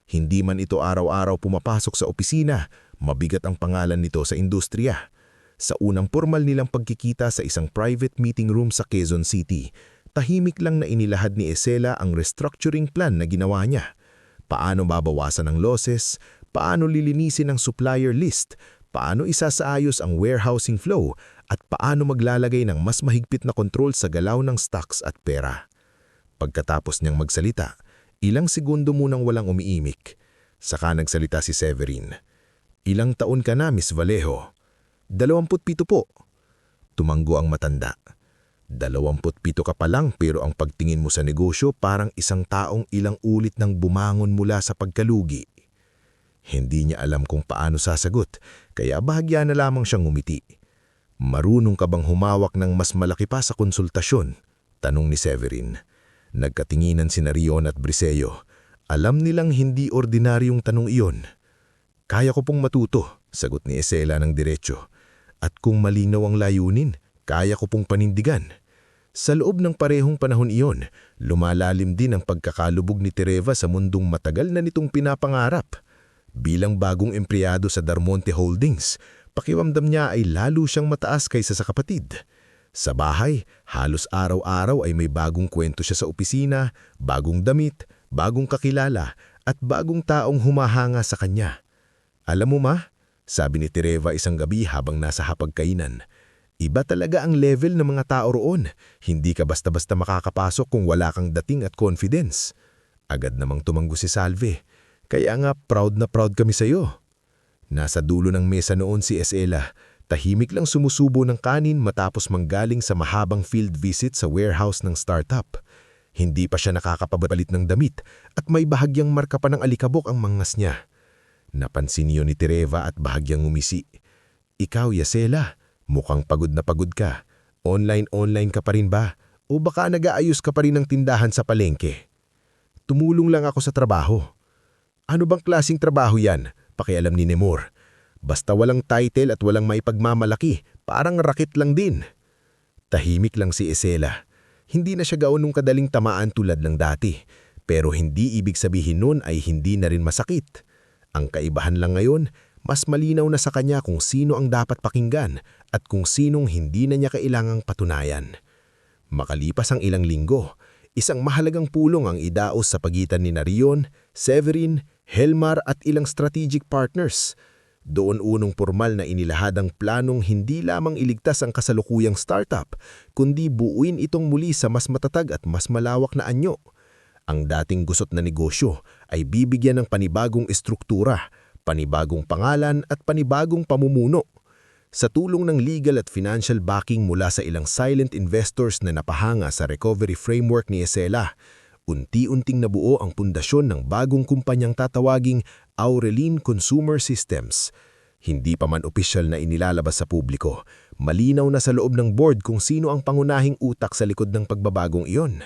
Hindi man ito araw-araw pumapasok sa opisina, mabigat ang pangalan nito sa industriya. Sa unang formal nilang pagkikita sa isang private meeting room sa Quezon City, tahimik lang na inilahad ni Yesela ang restructuring plan na ginawa niya. Paano babawasan ang losses, paano lilinisin ang supplier list, paano isasaayos ang warehousing flow, at paano maglalagay ng mas mahigpit na kontrol sa galaw ng stocks at pera. Pagkatapos niyang magsalita, ilang segundo munang walang umiimik. Saka nagsalita si Severin. "Ilang taon ka na, Miss Vallejo?" 27 po. Tumanggo ang matanda. 27 ka pa lang pero ang pagtingin mo sa negosyo parang isang taong ilang ulit nang bumangon mula sa pagkalugi. Hindi niya alam kung paano sasagot, kaya bahagya na lamang siyang ngumiti. Marunong ka bang humawak ng mas malaki pa sa konsultasyon? Tanong ni Severin. Nagkatinginan sina Rion at Briseyo. Alam nilang hindi ordinaryong tanong iyon. Kaya ko pong matuto, sagot ni Isela ng diretso. At kung malinaw ang layunin, kaya ko pong panindigan. Sa loob ng parehong panahon iyon, lumalalim din ang pagkakalubog ni Tereva sa mundong matagal na nitong pinapangarap. Bilang bagong empleyado sa Darmonte Holdings, pakiramdam niya ay lalo siyang mataas kaysa sa kapatid. Sa bahay, halos araw-araw ay may bagong kwento siya sa opisina, bagong damit, bagong kakilala, at bagong taong humahanga sa kanya. Alam mo ma, sabi ni Tereva isang gabi habang nasa hapagkainan, iba talaga ang level ng mga tao roon. Hindi ka basta-basta makakapasok kung wala kang dating at confidence. Agad namang tumanggo si Salve. Kaya nga proud na proud kami sa iyo. Nasa dulo ng mesa noon si Isela. Tahimik lang sumusubo ng kanin matapos manggaling sa mahabang field visit sa warehouse ng startup. Hindi pa siya nakakapabalit ng damit at may bahagyang marka pa ng alikabok ang mangas niya. Napansin niyo ni Tereva at bahagyang umisi. Ikaw, Isela, mukhang pagod na pagod ka. Online ka pa rin ba? O baka nag-aayos ka pa rin ng tindahan sa palengke? Tumulong lang ako sa trabaho. Ano bang klaseng trabaho yan? Pakialam ni Nemor. Basta walang title at walang maipagmamalaki, parang rakit lang din. Tahimik lang si Isela. Hindi na siya gaonong kadaling tamaan tulad ng dati, pero hindi ibig sabihin nun ay hindi na rin masakit. Ang kaibahan lang ngayon, mas malinaw na sa kanya kung sino ang dapat pakinggan at kung sinong hindi na niya kailangang patunayan. Makalipas ang ilang linggo, isang mahalagang pulong ang idaos sa pagitan ni Rion, Severin, Helmar at ilang strategic partners. Doon unong formal na inilahad ang planong hindi lamang iligtas ang kasalukuyang startup, kundi buuin itong muli sa mas matatag at mas malawak na anyo. Ang dating gusot na negosyo ay bibigyan ng panibagong estruktura, panibagong pangalan at panibagong pamumuno. Sa tulong ng legal at financial backing mula sa ilang silent investors na napahanga sa recovery framework ni Isela, unti-unting nabuo ang pundasyon ng bagong kumpanyang tatawaging Aurelin Consumer Systems. Hindi pa man opisyal na inilalabas sa publiko, malinaw na sa loob ng board kung sino ang pangunahing utak sa likod ng pagbabagong iyon.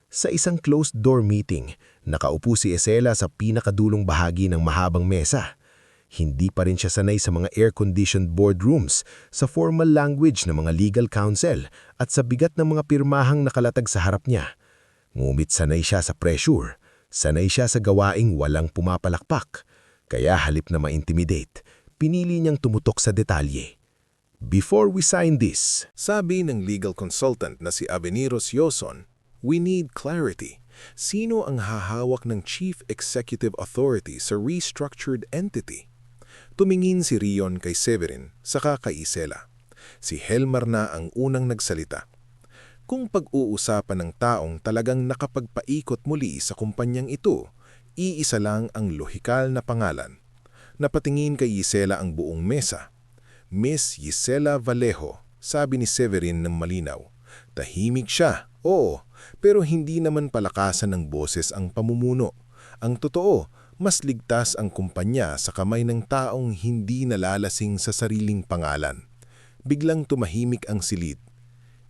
Sa isang closed-door meeting, nakaupo si Isela sa pinakadulong bahagi ng mahabang mesa. Hindi pa rin siya sanay sa mga air-conditioned boardrooms, sa formal language ng mga legal counsel at sa bigat ng mga pirmahang nakalatag sa harap niya. Ngumit sanay siya sa pressure, sanay siya sa gawaing walang pumapalakpak. Kaya halip na ma-intimidate, pinili niyang tumutok sa detalye. Before we sign this, Sabi ng legal consultant na si Aveniros Yoson, we need clarity. Sino ang hahawak ng Chief Executive Authority sa restructured entity? Tumingin si Rion kay Severin, saka kay Isela. Si Helmar na ang unang nagsalita. Kung pag-uusapan ng taong talagang nakapagpaikot muli sa kumpanyang ito, iisa lang ang lohikal na pangalan. Napatingin kay Isela ang buong mesa. Miss Gisela Vallejo, sabi ni Severin ng malinaw. Tahimik siya, oo, pero hindi naman palakasan ng boses ang pamumuno. Ang totoo, mas ligtas ang kumpanya sa kamay ng taong hindi nalalasing sa sariling pangalan. Biglang tumahimik ang silid.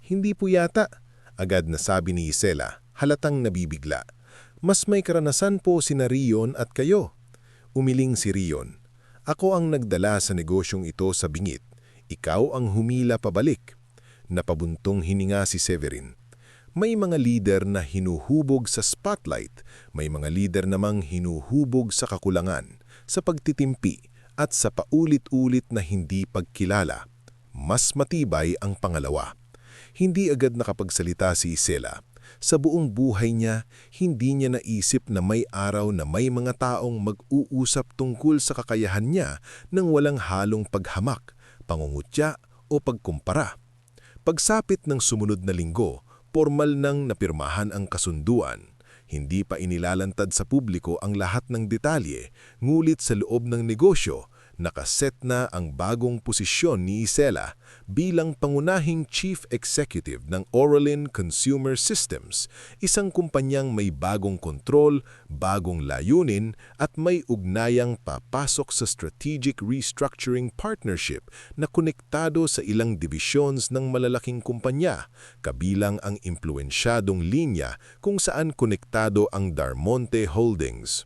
Hindi po yata, agad na sabi ni Isela, halatang nabibigla. Mas may karanasan po sina Rion at kayo. Umiling si Rion. Ako ang nagdala sa negosyong ito sa bingit. Ikaw ang humila pabalik. Napabuntong hininga si Severin. May mga lider na hinuhubog sa spotlight, may mga lider namang hinuhubog sa kakulangan, sa pagtitimpi at sa paulit-ulit na hindi pagkilala. Mas matibay ang pangalawa. Hindi agad nakapagsalita si Isela. Sa buong buhay niya, hindi niya naisip na may araw na may mga taong mag-uusap tungkol sa kakayahan niya nang walang halong paghamak, pangungutya o pagkumpara. Pagsapit ng sumunod na linggo, formal nang napirmahan ang kasunduan. Hindi pa inilalantad sa publiko ang lahat ng detalye, ngulit sa loob ng negosyo, nakaset na ang bagong posisyon ni Isela bilang pangunahing Chief Executive ng Oralin Consumer Systems, isang kumpanyang may bagong kontrol, bagong layunin at may ugnayang papasok sa strategic restructuring partnership na konektado sa ilang divisions ng malalaking kumpanya, kabilang ang impluensyadong linya kung saan konektado ang Darmonte Holdings.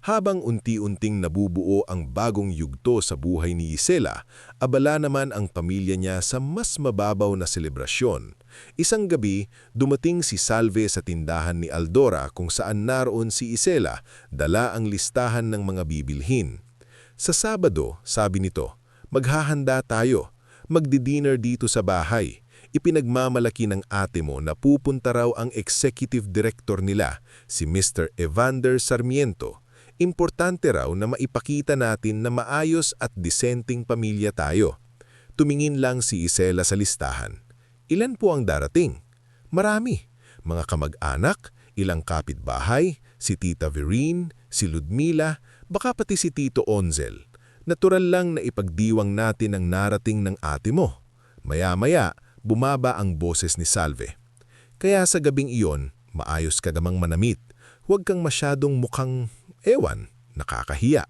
Habang unti-unting nabubuo ang bagong yugto sa buhay ni Isela, abala naman ang pamilya niya sa mas mababaw na selebrasyon. Isang gabi, dumating si Salve sa tindahan ni Aldora kung saan naroon si Isela, dala ang listahan ng mga bibilhin. Sa Sabado, sabi nito, maghahanda tayo, magdi-dinner dito sa bahay. Ipinagmamalaki ng ate mo na pupunta raw ang executive director nila, si Mr. Evander Sarmiento. Importante raw na maipakita natin na maayos at disenteng pamilya tayo. Tumingin lang si Isela sa listahan. Ilan po ang darating? Marami. Mga kamag-anak, ilang kapitbahay, si Tita Vereen, si Ludmila, baka pati si Tito Onzel. Natural lang na ipagdiwang natin ang narating ng ate mo. Maya-maya, bumaba ang boses ni Salve. Kaya sa gabing iyon, maayos ka gamang manamit. Huwag kang masyadong mukhang nakakahiya.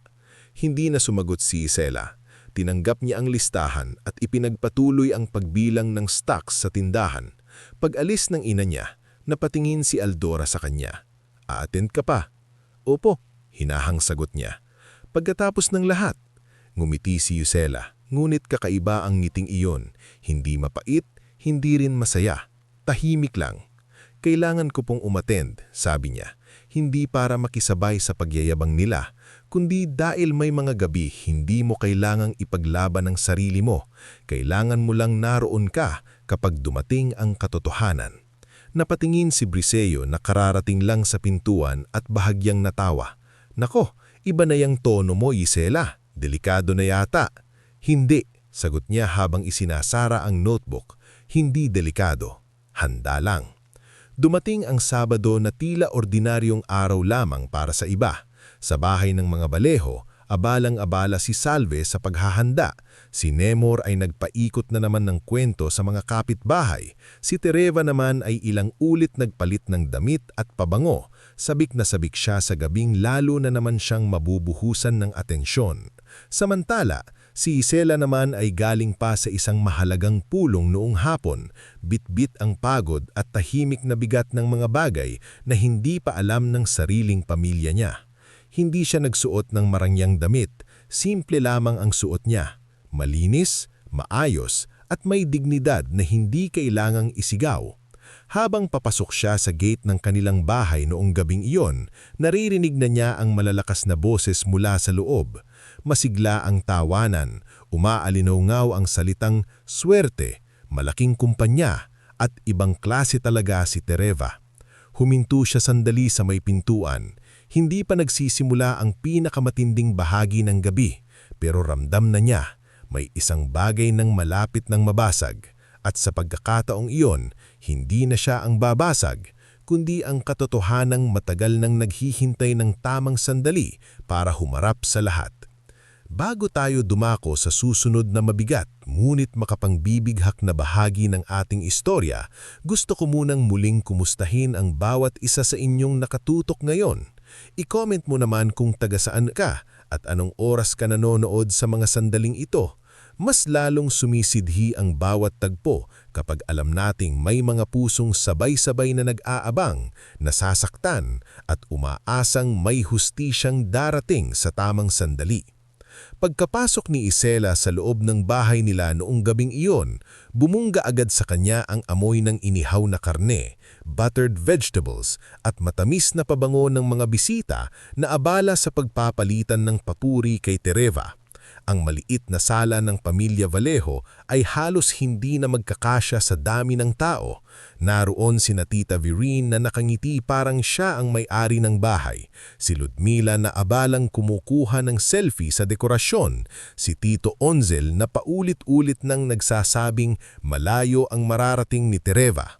Hindi na sumagot si Isela. Tinanggap niya ang listahan at ipinagpatuloy ang pagbilang ng stocks sa tindahan. Pag-alis ng ina niya, napatingin si Aldora sa kanya. "A-attend ka pa?" "Opo," hinahang sagot niya. Pagkatapos ng lahat, ngumiti si Isela, ngunit kakaiba ang ngiting iyon. Hindi mapait, hindi rin masaya. Tahimik lang. "Kailangan ko pong umattend," sabi niya. Hindi para makisabay sa pagyayabang nila, kundi dahil may mga gabi hindi mo kailangang ipaglaban ang sarili mo. Kailangan mo lang naroon ka kapag dumating ang katotohanan. Napatingin si Briseo na kararating lang sa pintuan at bahagyang natawa. "Nako, iba na yung tono mo, Isela. Delikado na yata." "Hindi," sagot niya habang isinasara ang notebook. "Hindi delikado. Handa lang." Dumating ang Sabado na tila ordinaryong araw lamang para sa iba. Sa bahay ng mga Baleho, abalang-abala si Salve sa paghahanda. Si Nemor ay nagpaikot na naman ng kwento sa mga kapitbahay. Si Tereva naman ay ilang ulit nagpalit ng damit at pabango. Sabik na sabik siya sa gabing lalo na naman siyang mabubuhusan ng atensyon. Samantala, si Isela naman ay galing pa sa isang mahalagang pulong noong hapon, bit-bit ang pagod at tahimik na bigat ng mga bagay na hindi pa alam ng sariling pamilya niya. Hindi siya nagsuot ng marangyang damit, simple lamang ang suot niya. Malinis, maayos at may dignidad na hindi kailangang isigaw. Habang papasok siya sa gate ng kanilang bahay noong gabing iyon, naririnig na niya ang malalakas na boses mula sa loob. Masigla ang tawanan, umaalinaw ang salitang swerte, malaking kumpanya, at ibang klase talaga si Tereva. Huminto siya sandali sa may pintuan. Hindi pa nagsisimula ang pinakamatinding bahagi ng gabi, pero ramdam na niya may isang bagay ng malapit ng mabasag. At sa pagkakataong iyon, hindi na siya ang babasag, kundi ang katotohanang matagal nang naghihintay ng tamang sandali para humarap sa lahat. Bago tayo dumako sa susunod na mabigat ngunit makapangbibighak na bahagi ng ating istorya, gusto ko munang muling kumustahin ang bawat isa sa inyong nakatutok ngayon. I-comment mo naman kung taga saan ka at anong oras ka nanonood sa mga sandaling ito. Mas lalong sumisidhi ang bawat tagpo kapag alam nating may mga pusong sabay-sabay na nag-aabang, nasasaktan at umaasang may hustisyang darating sa tamang sandali. Pagkapasok ni Isela sa loob ng bahay nila noong gabing iyon, bumungga agad sa kanya ang amoy ng inihaw na karne, buttered vegetables at matamis na pabango ng mga bisita na abala sa pagpapalitan ng papuri kay Tereva. Ang maliit na sala ng pamilya Vallejo ay halos hindi na magkakasya sa dami ng tao. Naroon si Tita Vereen na nakangiti parang siya ang may-ari ng bahay, si Ludmila na abalang kumukuha ng selfie sa dekorasyon, si Tito Onzel na paulit-ulit nang nagsasabing malayo ang mararating ni Tereva.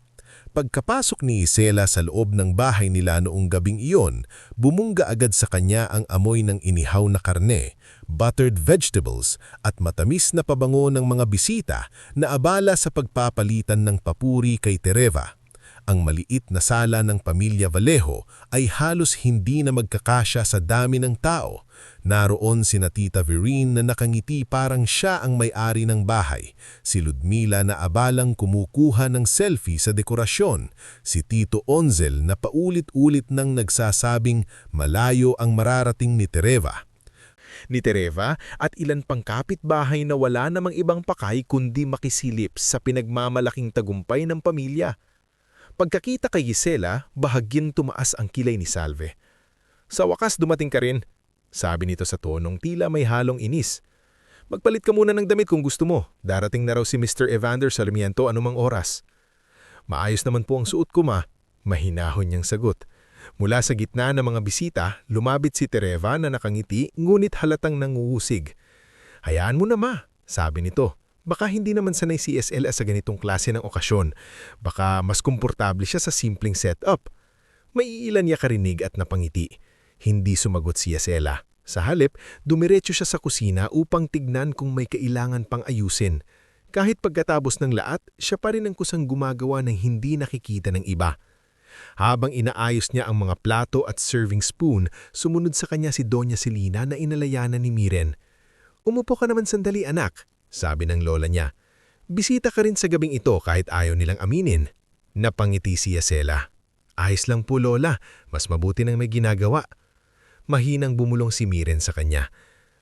Pagkapasok ni Isela sa loob ng bahay nila noong gabing iyon, bumungga agad sa kanya ang amoy ng inihaw na karne, buttered vegetables at matamis na pabango ng mga bisita na abala sa pagpapalitan ng papuri kay Tereva. Ang maliit na sala ng pamilya Vallejo ay halos hindi na magkakasya sa dami ng tao. Naroon sina Tita Vereen na nakangiti parang siya ang may-ari ng bahay, si Ludmila na abalang kumukuha ng selfie sa dekorasyon, si Tito Onzel na paulit-ulit nang nagsasabing malayo ang mararating ni Tereva. At ilan pang kapitbahay na wala namang ibang pakay kundi makisilip sa pinagmamalaking tagumpay ng pamilya. Pagkakita kay Gisela, bahagyang tumaas ang kilay ni Salve. "Sa wakas dumating ka rin," sabi nito sa tonong tila may halong inis. "Magpalit ka muna ng damit kung gusto mo. Darating na raw si Mr. Evander Sarmiento anumang oras." "Maayos naman po ang suot ko, ma," mahinahon niyang sagot. Mula sa gitna ng mga bisita, lumapit si Tereva na nakangiti ngunit halatang nanguhusig. "Hayaan mo na, ma," sabi nito. Baka hindi naman sanay si SLA sa ganitong klase ng okasyon. Baka mas komportable siya sa simpleng setup. May ilan niya karinig at napangiti. Hindi sumagot si Isela. Sa halip, dumiretso siya sa kusina upang tignan kung may kailangan pang ayusin. Kahit pagkatapos ng lahat, siya pa rin ang kusang gumagawa ng hindi nakikita ng iba. Habang inaayos niya ang mga plato at serving spoon, sumunod sa kanya si Doña Celina na inalayanan ni Miren. "Umupo ka naman sandali, anak," sabi ng lola niya. "Bisita ka rin sa gabing ito kahit ayaw nilang aminin." Napangiti si Isela. "Ayos lang po, lola. Mas mabuti nang may ginagawa." Mahinang bumulong si Miren sa kanya.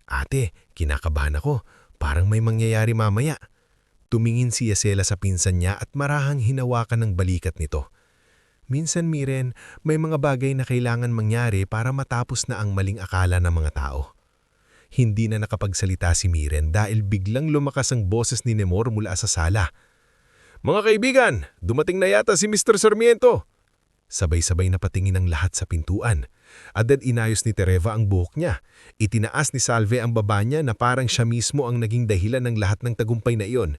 "Ate, kinakabahan ako. Parang may mangyayari mamaya." Tumingin si Isela sa pinsan niya at marahang hinawakan ng balikat nito. "Minsan, Miren, may mga bagay na kailangan mangyari para matapos na ang maling akala ng mga tao." Hindi na nakapagsalita si Miren dahil biglang lumakas ang boses ni Nemor mula sa sala. "Mga kaibigan, dumating na yata si Mr. Sarmiento." Sabay-sabay na patingin ang lahat sa pintuan. Agad inayos ni Tereva ang buhok niya. Itinaas ni Salve ang baba niya na parang siya mismo ang naging dahilan ng lahat ng tagumpay na iyon.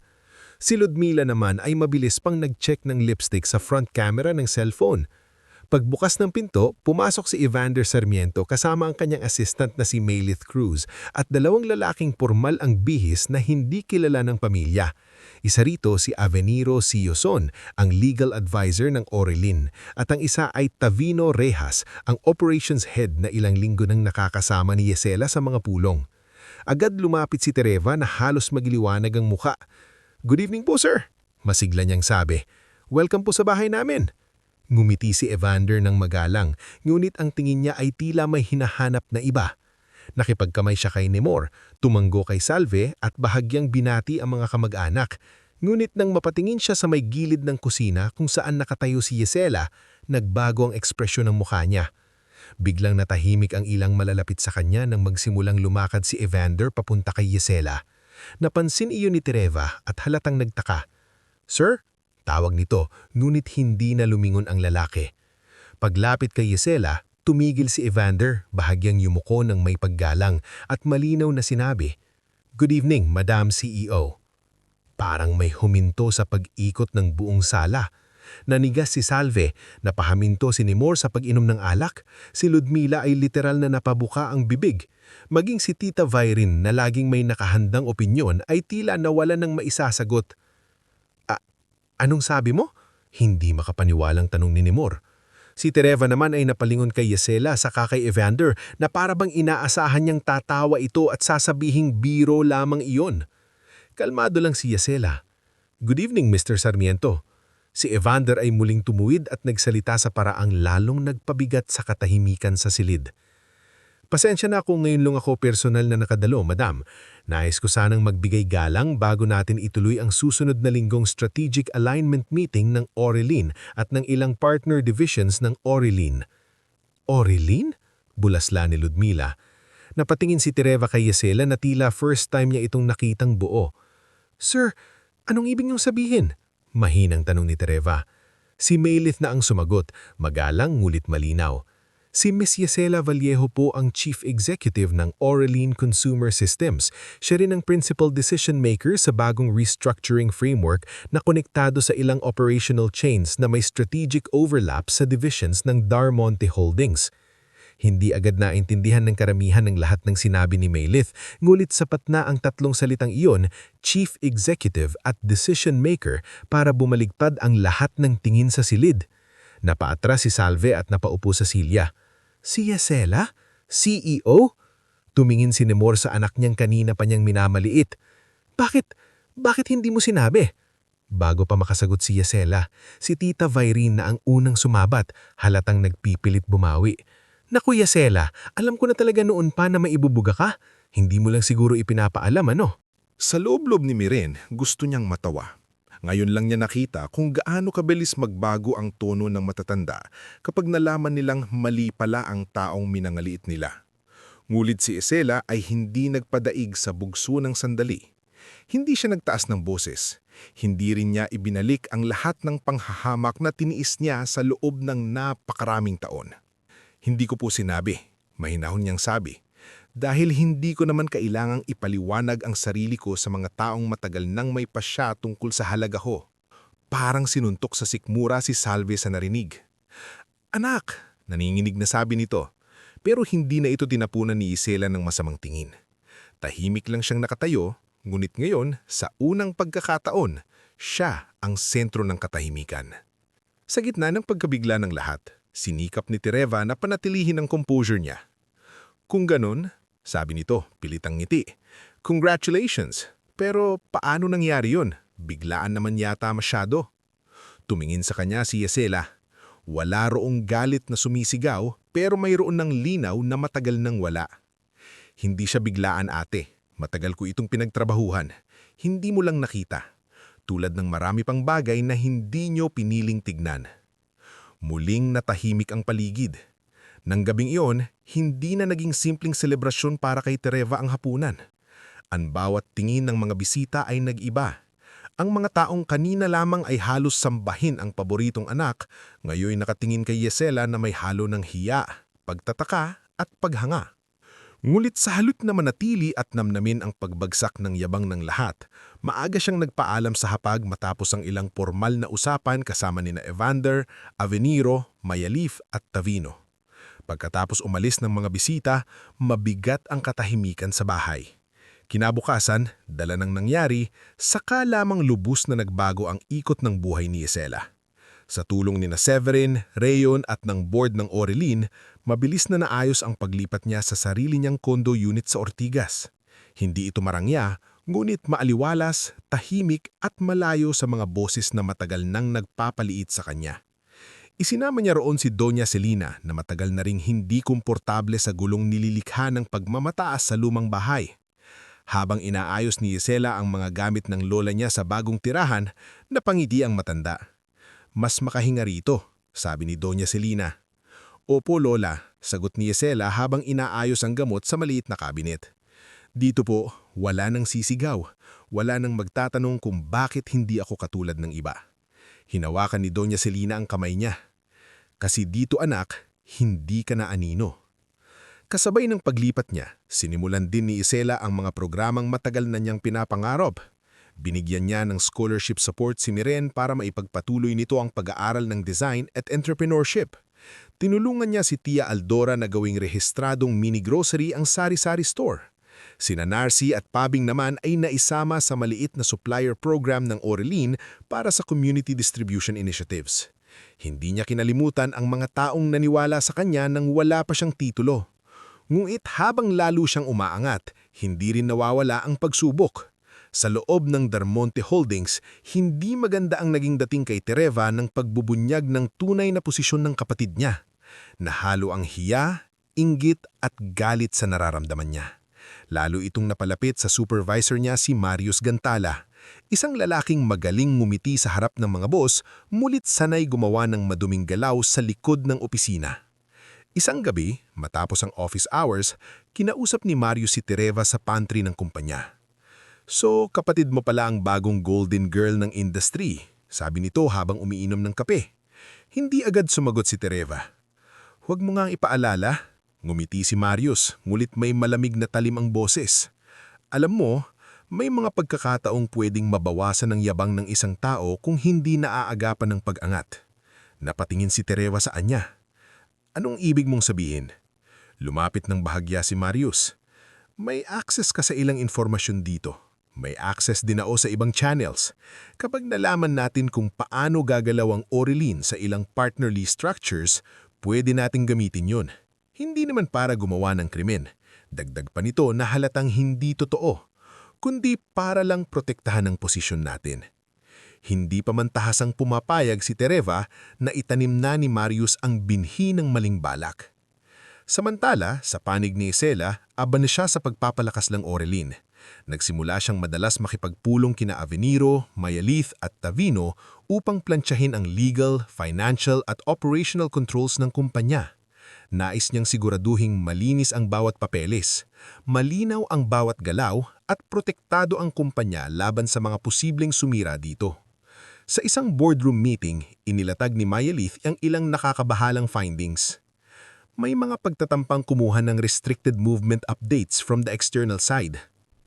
Si Ludmila naman ay mabilis pang nag-check ng lipstick sa front camera ng cellphone. Pagbukas ng pinto, pumasok si Evander Sarmiento kasama ang kanyang assistant na si Maylith Cruz at dalawang lalaking pormal ang bihis na hindi kilala ng pamilya. Isa rito si Aveniro Sioson, ang legal advisor ng Orilin, at ang isa ay Tavino Rejas, ang operations head na ilang linggo nang nakakasama ni Gisela sa mga pulong. Agad lumapit si Tereva na halos magiliwanag ang muka. "Good evening po, sir," masigla niyang sabi. "Welcome po sa bahay namin." Ngumiti si Evander ng magalang, ngunit ang tingin niya ay tila may hinahanap na iba. Nakipagkamay siya kay Nemor, tumanggo kay Salve at bahagyang binati ang mga kamag-anak. Ngunit nang mapatingin siya sa may gilid ng kusina kung saan nakatayo si Gisela, nagbago ang ekspresyon ng mukha niya. Biglang natahimik ang ilang malalapit sa kanya nang magsimulang lumakad si Evander papunta kay Gisela. Napansin iyon ni Tereva at halatang nagtaka. "Sir?" Tawag nito, ngunit hindi na lumingon ang lalaki. Paglapit kay Gisela, tumigil si Evander, bahagyang yumuko ng may paggalang at malinaw na sinabi, "Good evening, Madam CEO." Parang may huminto sa pag-ikot ng buong sala. Nanigas si Salve, napahaminto si Nemor sa pag-inom ng alak, si Ludmila ay literal na napabuka ang bibig. Maging si Tita Vyrene na laging may nakahandang opinyon ay tila nawala ng maisasagot. "Anong sabi mo?" Hindi makapaniwalang tanong ni Nemor. Si Tereva naman ay napalingon kay Gisela saka kay Evander na parabang inaasahan niyang tatawa ito at sasabihing biro lamang iyon. Kalmado lang si Gisela. "Good evening, Mr. Sarmiento." Si Evander ay muling tumuwid at nagsalita sa paraang lalong nagpabigat sa katahimikan sa silid. "Pasensya na kung ngayon lang ako personal na nakadalo, madam. Nais ko sanang magbigay galang bago natin ituloy ang susunod na linggong strategic alignment meeting ng Orilin at ng ilang partner divisions ng Orilin." "Orilin?" Bulasla ni Ludmila. Napatingin si Tereva kay Gisela na tila first time niya itong nakitang buo. "Sir, anong ibig niyong sabihin?" Mahinang tanong ni Tereva. Si Maylith na ang sumagot, magalang ngulit malinaw. Si Ms. Yesela Vallejo po ang Chief Executive ng Oraline Consumer Systems. Siya rin ang Principal Decision Maker sa bagong restructuring framework na konektado sa ilang operational chains na may strategic overlap sa divisions ng Dar Monte Holdings. Hindi agad naintindihan ng karamihan ng lahat ng sinabi ni Maylith, ngulit sapat na ang tatlong salitang iyon, Chief Executive at Decision Maker, para bumaligtad ang lahat ng tingin sa silid. Napaatras si Salve at napaupo sa silya. Si Yesela? CEO? Tumingin si Nemor sa anak niyang kanina pa niyang minamaliit. Bakit hindi mo sinabi? Bago pa makasagot si Yesela, si Tita Virene na ang unang sumabat, halatang nagpipilit bumawi. Naku Yesela, alam ko na talaga noon pa na maibubuga ka. Hindi mo lang siguro ipinapaalam ano? Sa loob-loob ni Miren, gusto niyang matawa. Ngayon lang niya nakita kung gaano kabilis magbago ang tono ng matatanda kapag nalaman nilang mali pala ang taong minangaliit nila. Ngulit si Yesela ay hindi nagpadaig sa bugso ng sandali. Hindi siya nagtaas ng boses. Hindi rin niya ibinalik ang lahat ng panghahamak na tiniis niya sa loob ng napakaraming taon. Hindi ko po sinabi, mahinahon niyang sabi. Dahil hindi ko naman kailangang ipaliwanag ang sarili ko sa mga taong matagal nang may pasya tungkol sa halaga ko. Parang sinuntok sa sikmura si Salve sa narinig. Anak, naninginig na sabi nito. Pero hindi na ito tinapunan ni Yesela ng masamang tingin. Tahimik lang siyang nakatayo, ngunit ngayon, sa unang pagkakataon, siya ang sentro ng katahimikan. Sa gitna ng pagkabigla ng lahat, sinikap ni Tereva na panatilihin ang composure niya. Kung ganun, sabi nito, pilitang ngiti. Congratulations! Pero paano nangyari yun? Biglaan naman yata masyado. Tumingin sa kanya si Yesela. Wala roong galit na sumisigaw, pero mayroon ng linaw na matagal nang wala. Hindi siya biglaan ate. Matagal ko itong pinagtrabahuhan. Hindi mo lang nakita. Tulad ng marami pang bagay na hindi nyo piniling tignan. Muling natahimik ang paligid. Nang gabing iyon, hindi na naging simpleng selebrasyon para kay Tereva ang hapunan. Ang bawat tingin ng mga bisita ay nag-iba. Ang mga taong kanina lamang ay halos sambahin ang paboritong anak, ngayon nakatingin kay Yesela na may halo ng hiya, pagtataka at paghanga. Ngulit sa halot na manatili at namnamin ang pagbagsak ng yabang ng lahat, maaga siyang nagpaalam sa hapag matapos ang ilang formal na usapan kasama nina Evander, Aveniro, Mayalif at Tavino. Pagkatapos umalis ng mga bisita, mabigat ang katahimikan sa bahay. Kinabukasan, dala ng nangyari, saka lamang lubos na nagbago ang ikot ng buhay ni Yesela. Sa tulong ni Severin, Rayon at ng board ng Oraline, mabilis na naayos ang paglipat niya sa sarili niyang condo unit sa Ortigas. Hindi ito marangya, ngunit maaliwalas, tahimik at malayo sa mga boses na matagal nang nagpapaliit sa kanya. Isinama niya roon si Doña Celina na matagal na ring hindi komportable sa gulong nililikha ng pagmamataas sa lumang bahay. Habang inaayos ni Yesela ang mga gamit ng lola niya sa bagong tirahan, napangiti ang matanda. Mas makahinga rito, sabi ni Doña Celina. Opo lola, sagot ni Yesela habang inaayos ang gamot sa maliit na kabinet. Dito po, wala nang sisigaw, wala nang magtatanong kung bakit hindi ako katulad ng iba. Hinawakan ni Doña Celina ang kamay niya. Kasi dito anak, hindi ka na anino. Kasabay ng paglipat niya, sinimulan din ni Yesela ang mga programang matagal na niyang pinapangarap. Binigyan niya ng scholarship support si Miren para maipagpatuloy nito ang pag-aaral ng design at entrepreneurship. Tinulungan niya si Tia Aldora na gawing rehistradong mini-grocery ang sari-sari store. Sina Narcy at Pabing naman ay naisama sa maliit na supplier program ng Oraline para sa community distribution initiatives. Hindi niya kinalimutan ang mga taong naniwala sa kanya nang wala pa siyang titulo. Ngunit habang lalo siyang umaangat, hindi rin nawawala ang pagsubok. Sa loob ng Dar Monte Holdings, hindi maganda ang naging dating kay Tereva ng pagbubunyag ng tunay na posisyon ng kapatid niya. Nahalo ang hiya, inggit at galit sa nararamdaman niya. Lalo itong napalapit sa supervisor niya si Marius Gantala. Isang lalaking magaling ngumiti sa harap ng mga boss, mulit sanay gumawa ng maduming galaw sa likod ng opisina. Isang gabi, matapos ang office hours, kinausap ni Marius si Tereva sa pantry ng kumpanya. So, kapatid mo pala ang bagong golden girl ng industry, sabi nito habang umiinom ng kape. Hindi agad sumagot si Tereva. Huwag mo ngang ipaalala. Ngumiti si Marius, ngulit may malamig na talim ang boses. Alam mo, may mga pagkakataong pwedeng mabawasan ang yabang ng isang tao kung hindi naaagapan ng pag-angat. Napatingin si Tereva sa anya. Anong ibig mong sabihin? Lumapit ng bahagya si Marius. May access ka sa ilang informasyon dito. May access din ako sa ibang channels. Kapag nalaman natin kung paano gagalaw ang Orilin sa ilang partnerly structures, pwede nating gamitin yun. Hindi naman para gumawa ng krimen. Dagdag pa nito na halatang hindi totoo, kundi para lang protektahan ang posisyon natin. Hindi pa man tahasang pumapayag si Tereva na itanim na ni Marius ang binhi ng maling balak. Samantala, sa panig ni Isela, aba na siya sa pagpapalakas ng Orilin. Nagsimula siyang madalas makipagpulong kina Aveniro, Mayalith at Tavino upang plantsahin ang legal, financial at operational controls ng kumpanya. Nais niyang siguraduhing malinis ang bawat papeles, malinaw ang bawat galaw at protektado ang kumpanya laban sa mga posibleng sumira dito. Sa isang boardroom meeting, inilatag ni Mayalith ang ilang nakakabahalang findings. May mga pagtatampang kumuha ng restricted movement updates from the external side.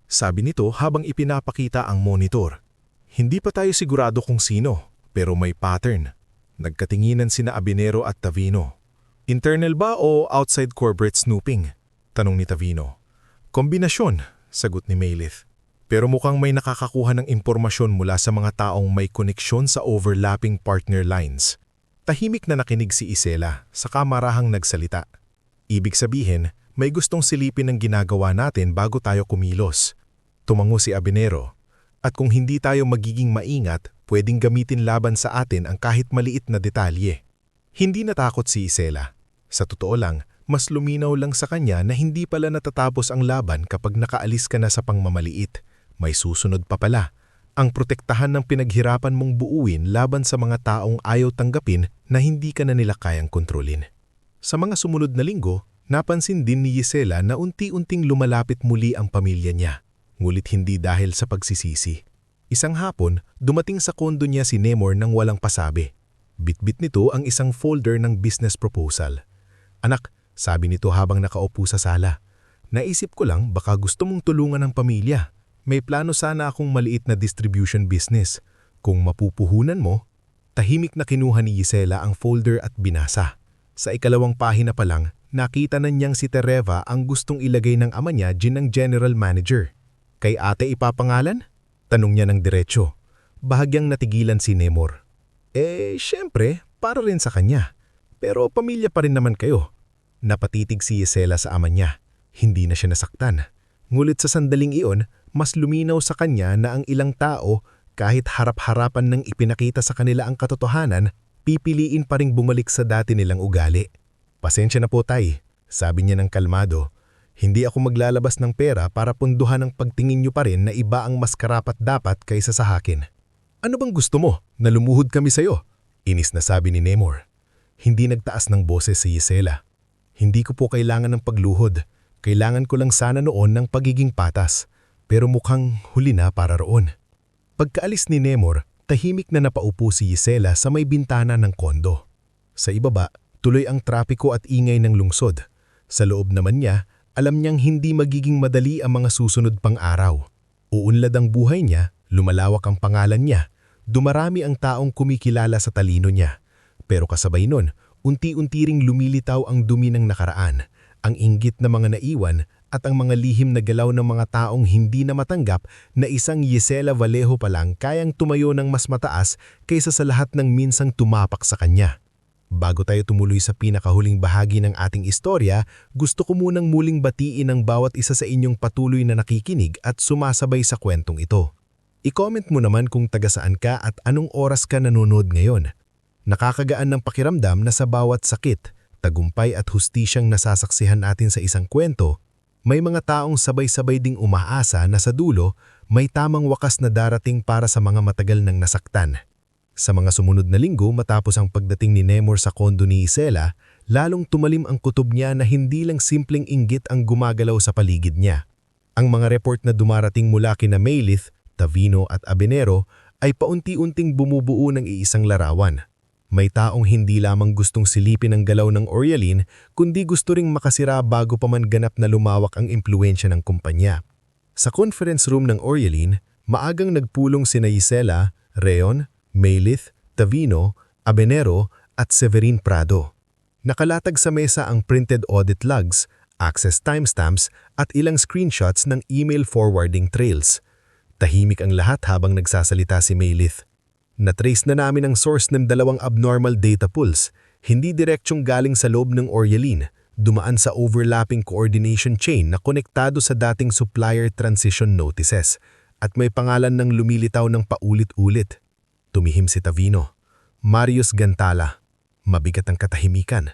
Sabi nito habang ipinapakita ang monitor. Hindi pa tayo sigurado kung sino, pero may pattern. Nagkatinginan sina Avenero at Tavino. Internal ba o outside corporate snooping? Tanong ni Tavino. Kombinasyon, sagot ni Mayalith. Pero mukhang may nakakakuha ng impormasyon mula sa mga taong may koneksyon sa overlapping partner lines. Tahimik na nakinig si Isela, saka marahang nagsalita. Ibig sabihin, may gustong silipin ang ginagawa natin bago tayo kumilos. Tumango si Avenero. At kung hindi tayo magiging maingat, pwedeng gamitin laban sa atin ang kahit maliit na detalye. Hindi natakot si Isela. Sa totoo lang, mas luminaw lang sa kanya na hindi pala natatapos ang laban kapag nakaalis ka na sa pangmamaliit. May susunod pa pala. Ang protektahan ng pinaghirapan mong buuin laban sa mga taong ayaw tanggapin na hindi ka na nila kayang kontrolin. Sa mga sumunod na linggo, napansin din ni Isela na unti-unting lumalapit muli ang pamilya niya. Ngulit hindi dahil sa pagsisisi. Isang hapon, dumating sa kondo niya si Nemor nang walang pasabi. Bitbit nito ang isang folder ng business proposal. Anak, sabi nito habang nakaupo sa sala. Naisip ko lang baka gusto mong tulungan ng pamilya. May plano sana akong maliit na distribution business. Kung mapupuhunan mo, tahimik na kinuha ni Isela ang folder at binasa. Sa ikalawang pahina pa lang, nakita na niyang si Tereva ang gustong ilagay ng ama niya ng general manager. Kay ate ipapangalan? Tanong niya ng diretsyo. Bahagyang natigilan si Nemor. Siyempre, para rin sa kanya. Pero pamilya pa rin naman kayo. Napatitig si Isela sa ama niya. Hindi na siya nasaktan. Ngulit sa sandaling iyon, mas luminaw sa kanya na ang ilang tao, kahit harap-harapan nang ipinakita sa kanila ang katotohanan, pipiliin pa ring bumalik sa dati nilang ugali. Pasensya na po tay, sabi niya ng kalmado. Hindi ako maglalabas ng pera para punduhan ang pagtingin niyo pa rin na iba ang mas karapat-dapat kaysa sa akin. Ano bang gusto mo? Na lumuhod kami sa'yo? Inis na sabi ni Nemor. Hindi nagtaas ng boses si Isela. Hindi ko po kailangan ng pagluhod. Kailangan ko lang sana noon ng pagiging patas. Pero mukhang huli na para roon. Pagkaalis ni Nemor, tahimik na napaupo si Isela sa may bintana ng kondo. Sa ibaba, tuloy ang trapiko at ingay ng lungsod. Sa loob naman niya, alam niyang hindi magiging madali ang mga susunod pang araw. Uunlad ang buhay niya, lumalawak ang pangalan niya. Dumarami ang taong kumikilala sa talino niya. Pero kasabay nun, unti-unti ring lumilitaw ang dumi ng nakaraan, ang inggit na mga naiwan at ang mga lihim na galaw ng mga taong hindi na matanggap na isang Isela Vallejo pa lang kayang tumayo ng mas mataas kaysa sa lahat ng minsang tumapak sa kanya. Bago tayo tumuloy sa pinakahuling bahagi ng ating istorya, gusto ko munang muling batiin ang bawat isa sa inyong patuloy na nakikinig at sumasabay sa kwentong ito. I-comment mo naman kung taga saan ka at anong oras ka nanonood ngayon. Nakakagaan ng pakiramdam na sa bawat sakit, tagumpay at hustisyang nasasaksihan natin sa isang kwento, may mga taong sabay-sabay ding umaasa na sa dulo may tamang wakas na darating para sa mga matagal nang nasaktan. Sa mga sumunod na linggo matapos ang pagdating ni Nemor sa kondo ni Isela, lalong tumalim ang kutob niya na hindi lang simpleng inggit ang gumagalaw sa paligid niya. Ang mga report na dumarating mula kina Mayalith, Tavino at Avenero ay paunti-unting bumubuo ng iisang larawan. May taong hindi lamang gustong silipin ang galaw ng Orialine, kundi gusto ring makasira bago pa man ganap na lumawak ang impluensya ng kumpanya. Sa conference room ng Orialine, maagang nagpulong sina Gisela, Reon, Maylith, Tavino, Abenero at Severin Prado. Nakalatag sa mesa ang printed audit logs, access timestamps at ilang screenshots ng email forwarding trails. Tahimik ang lahat habang nagsasalita si Maylith. Natrace na namin ang source ng 2 abnormal data pools, hindi direktsyong galing sa loob ng Orialine, dumaan sa overlapping coordination chain na konektado sa dating supplier transition notices, at may pangalan ng lumilitaw ng paulit-ulit. Tumihim si Tavino. Marius Gantala. Mabigat ang katahimikan.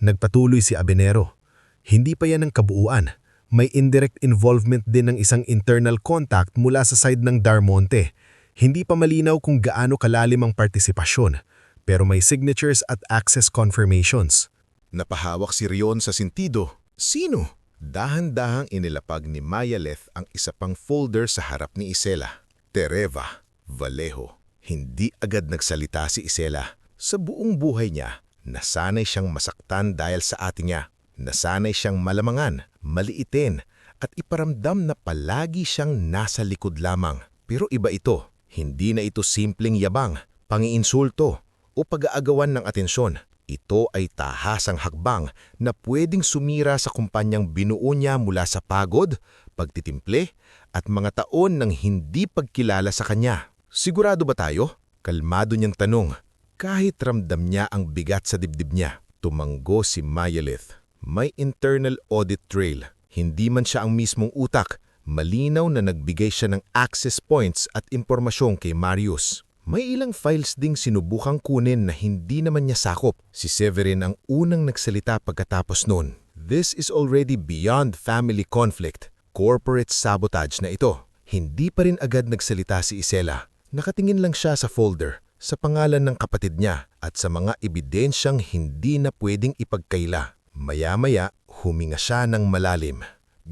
Nagpatuloy si Abenero. Hindi pa yan ang kabuuan. May indirect involvement din ng isang internal contact mula sa side ng Darmonte. Hindi pa malinaw kung gaano kalalim ang partisipasyon, pero may signatures at access confirmations. Napahawak si Rion sa sentido. Sino? Dahan-dahang inilapag ni Mayaleth ang isa pang folder sa harap ni Isela. Tereva, Vallejo. Hindi agad nagsalita si Isela. Sa buong buhay niya, nasanay siyang masaktan dahil sa ate niya. Nasanay siyang malamangan, maliitin, at iparamdam na palagi siyang nasa likod lamang. Pero iba ito. Hindi na ito simpleng yabang, pangiinsulto, o pag-aagawan ng atensyon. Ito ay tahasang hakbang na pwedeng sumira sa kumpanyang binuo niya mula sa pagod, pagtitimple, at mga taon ng hindi pagkilala sa kanya. Sigurado ba tayo? Kalmado niyang tanong. Kahit ramdam niya ang bigat sa dibdib niya, tumanggo si Mayalith. May internal audit trail. Hindi man siya ang mismong utak. Malinaw na nagbigay siya ng access points at impormasyon kay Marius. May ilang files ding sinubukang kunin na hindi naman niya sakop. Si Severin ang unang nagsalita pagkatapos noon. This is already beyond family conflict. Corporate sabotage na ito. Hindi pa rin agad nagsalita si Isela. Nakatingin lang siya sa folder, sa pangalan ng kapatid niya at sa mga ebidensyang hindi na pwedeng ipagkaila. Maya-maya, huminga siya ng malalim.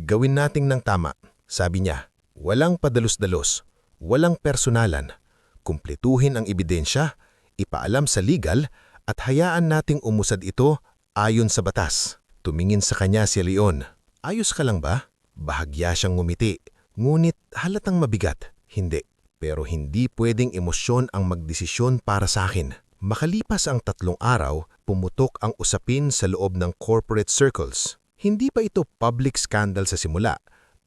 Gawin nating ng tama. Sabi niya, walang padalos-dalos, walang personalan. Kumpletuhin ang ebidensya, ipaalam sa legal, at hayaan nating umusad ito ayon sa batas. Tumingin sa kanya si Leon. Ayos ka lang ba? Bahagya siyang ngumiti, ngunit halatang mabigat. Hindi, pero hindi pwedeng emosyon ang magdesisyon para sa akin. Makalipas ang 3 araw, pumutok ang usapin sa loob ng corporate circles. Hindi pa ito public scandal sa simula,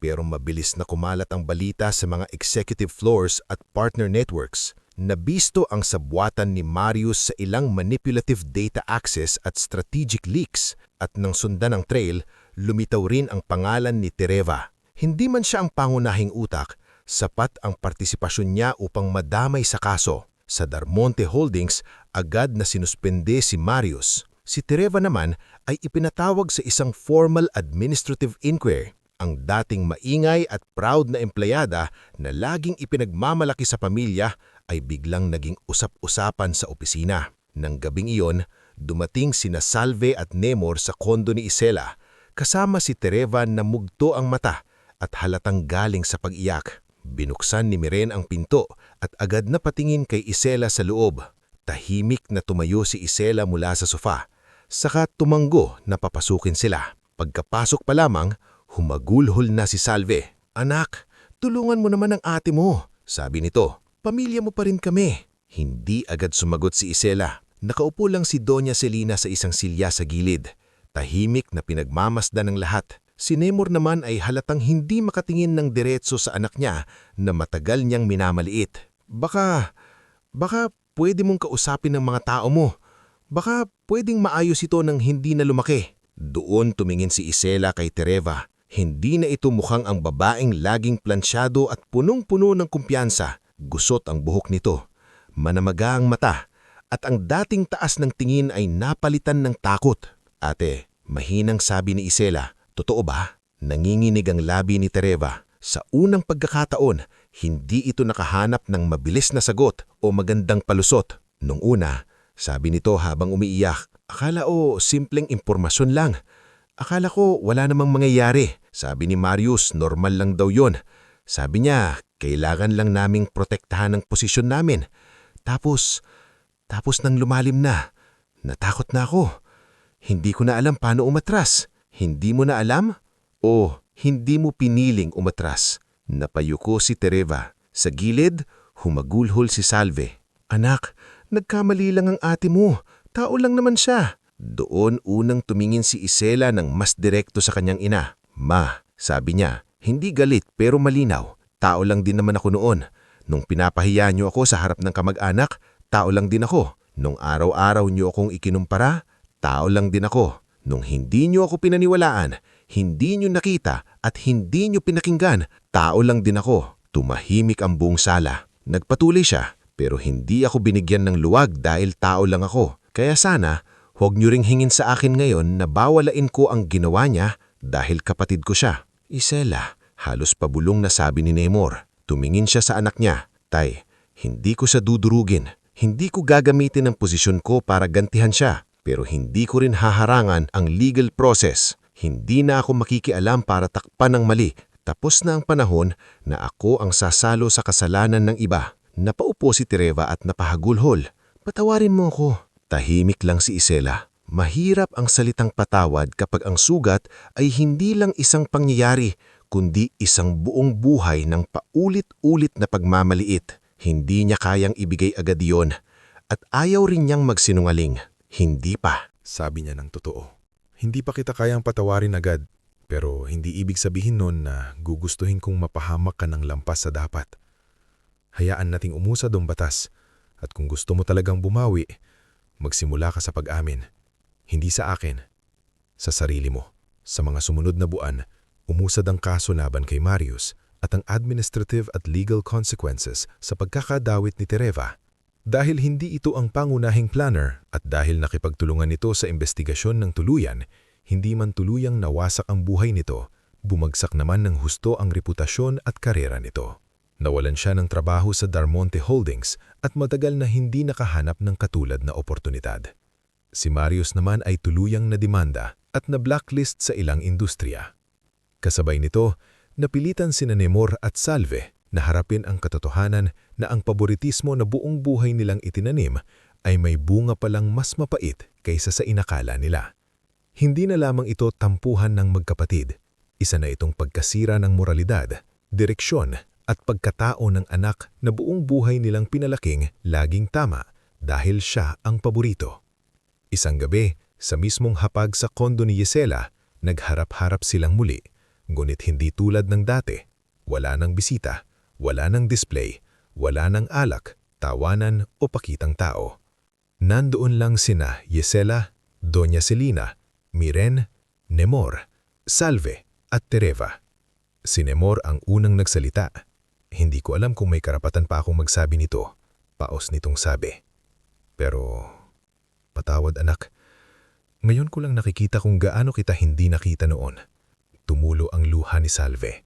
pero mabilis na kumalat ang balita sa mga executive floors at partner networks. Nabisto ang sabwatan ni Marius sa ilang manipulative data access at strategic leaks, at nang sundan ang trail, lumitaw rin ang pangalan ni Tereva. Hindi man siya ang pangunahing utak, sapat ang partisipasyon niya upang madamay sa kaso. Sa Darmonte Holdings, agad na sinuspende si Marius. Si Tereva naman ay ipinatawag sa isang formal administrative inquiry. Ang dating maingay at proud na empleyada na laging ipinagmamalaki sa pamilya ay biglang naging usap-usapan sa opisina. Nang gabing iyon, dumating sina Salve at Nemor sa kondo ni Isela, kasama si Tereva na mugto ang mata at halatang galing sa pag-iyak. Binuksan ni Miren ang pinto at agad na patingin kay Isela sa loob. Tahimik na tumayo si Isela mula sa sofa, saka tumanggo na papasukin sila. Pagkapasok pa lamang, humagulhol na si Salve. Anak, tulungan mo naman ang ate mo, sabi nito. Pamilya mo pa rin kami. Hindi agad sumagot si Isela. Nakaupo lang si Doña Celina sa isang silya sa gilid. Tahimik na pinagmamasdan ng lahat. Si Nemor naman ay halatang hindi makatingin ng diretso sa anak niya na matagal niyang minamaliit. Baka pwede mong kausapin ng mga tao mo. Baka pwedeng maayos ito nang hindi na lumaki. Doon tumingin si Isela kay Tereva. Hindi na ito mukhang ang babaeng laging plansyado at punong-puno ng kumpiyansa. Gusot ang buhok nito, manamaga ang mata, at ang dating taas ng tingin ay napalitan ng takot. Ate, mahinang sabi ni Isela, totoo ba? Nanginginig ang labi ni Tereva. Sa unang pagkakataon, hindi ito nakahanap ng mabilis na sagot o magandang palusot. Nung una, sabi nito habang umiiyak, akala o simpleng impormasyon lang. Akala ko wala namang mangyayari. Sabi ni Marius, normal lang daw yon. Sabi niya, kailangan lang naming protektahan ang posisyon namin. Tapos Tapos nang lumalim na, natakot na ako. Hindi ko na alam paano umatras. Hindi mo na alam? O hindi mo piniling umatras? Napayuko si Tereva. Sa gilid, humagulhol si Salve. Anak, nagkamali lang ang ate mo. Tao lang naman siya. Doon unang tumingin si Isela ng mas direkto sa kanyang ina. Ma, sabi niya, hindi galit pero malinaw. Tao lang din naman ako noon. Nung pinapahiya niyo ako sa harap ng kamag-anak, tao lang din ako. Nung araw-araw niyo akong ikinumpara, tao lang din ako. Nung hindi niyo ako pinaniwalaan, hindi niyo nakita at hindi niyo pinakinggan, tao lang din ako. Tumahimik ang buong sala. Nagpatuloy siya, pero hindi ako binigyan ng luwag dahil tao lang ako. Kaya sana, huwag niyo ring hingin sa akin ngayon na bawalain ko ang ginawa niya dahil kapatid ko siya. Isela, halos pabulong na sabi ni Nemor. Tumingin siya sa anak niya. Tay, hindi ko siya dudurugin. Hindi ko gagamitin ang posisyon ko para gantihan siya. Pero hindi ko rin haharangan ang legal process. Hindi na ako makikialam para takpan ng mali. Tapos na ang panahon na ako ang sasalo sa kasalanan ng iba. Napaupo si Tereva at napahagulhol. Patawarin mo ako. Tahimik lang si Isela. Mahirap ang salitang patawad kapag ang sugat ay hindi lang isang pangyayari, kundi isang buong buhay ng paulit-ulit na pagmamaliit. Hindi niya kayang ibigay agad yon at ayaw rin niyang magsinungaling. Hindi pa. Sabi niya ng totoo. Hindi pa kita kayang patawarin agad, pero hindi ibig sabihin nun na gugustuhin kong mapahamak ka ng lampas sa dapat. Hayaan nating umusad ang batas, at kung gusto mo talagang bumawi, magsimula ka sa pag-amin. Hindi sa akin, sa sarili mo. Sa mga sumunod na buwan, umusad ang kaso laban kay Marius at ang administrative at legal consequences sa pagkakadawit ni Tereva. Dahil hindi ito ang pangunahing planner at dahil nakipagtulungan nito sa investigasyon ng tuluyan, hindi man tuluyang nawasak ang buhay nito, bumagsak naman ng husto ang reputasyon at karera nito. Nawalan siya ng trabaho sa Darmonte Holdings at matagal na hindi nakahanap ng katulad na oportunidad. Si Marius naman ay tuluyang nademanda at na-blacklist sa ilang industriya. Kasabay nito, napilitan sina Nemor at Salve na harapin ang katotohanan na ang paboritismo na buong buhay nilang itinanim ay may bunga palang mas mapait kaysa sa inakala nila. Hindi na lamang ito tampuhan ng magkapatid, isa na itong pagkasira ng moralidad, direksyon at pagkatao ng anak na buong buhay nilang pinalaking laging tama dahil siya ang paborito. Isang gabi, sa mismong hapag sa kondo ni Gisela, nagharap-harap silang muli, ngunit hindi tulad ng dati. Wala ng bisita, wala ng display, wala ng alak, tawanan o pakitang tao. Nandoon lang sina Gisela, Doña Celina, Miren, Nemor, Salve at Tereva. Si Nemor ang unang nagsalita. Hindi ko alam kung may karapatan pa akong magsabi nito. Paos nitong sabi. Pero, patawad anak. Ngayon ko lang nakikita kung gaano kita hindi nakita noon. Tumulo ang luha ni Salve.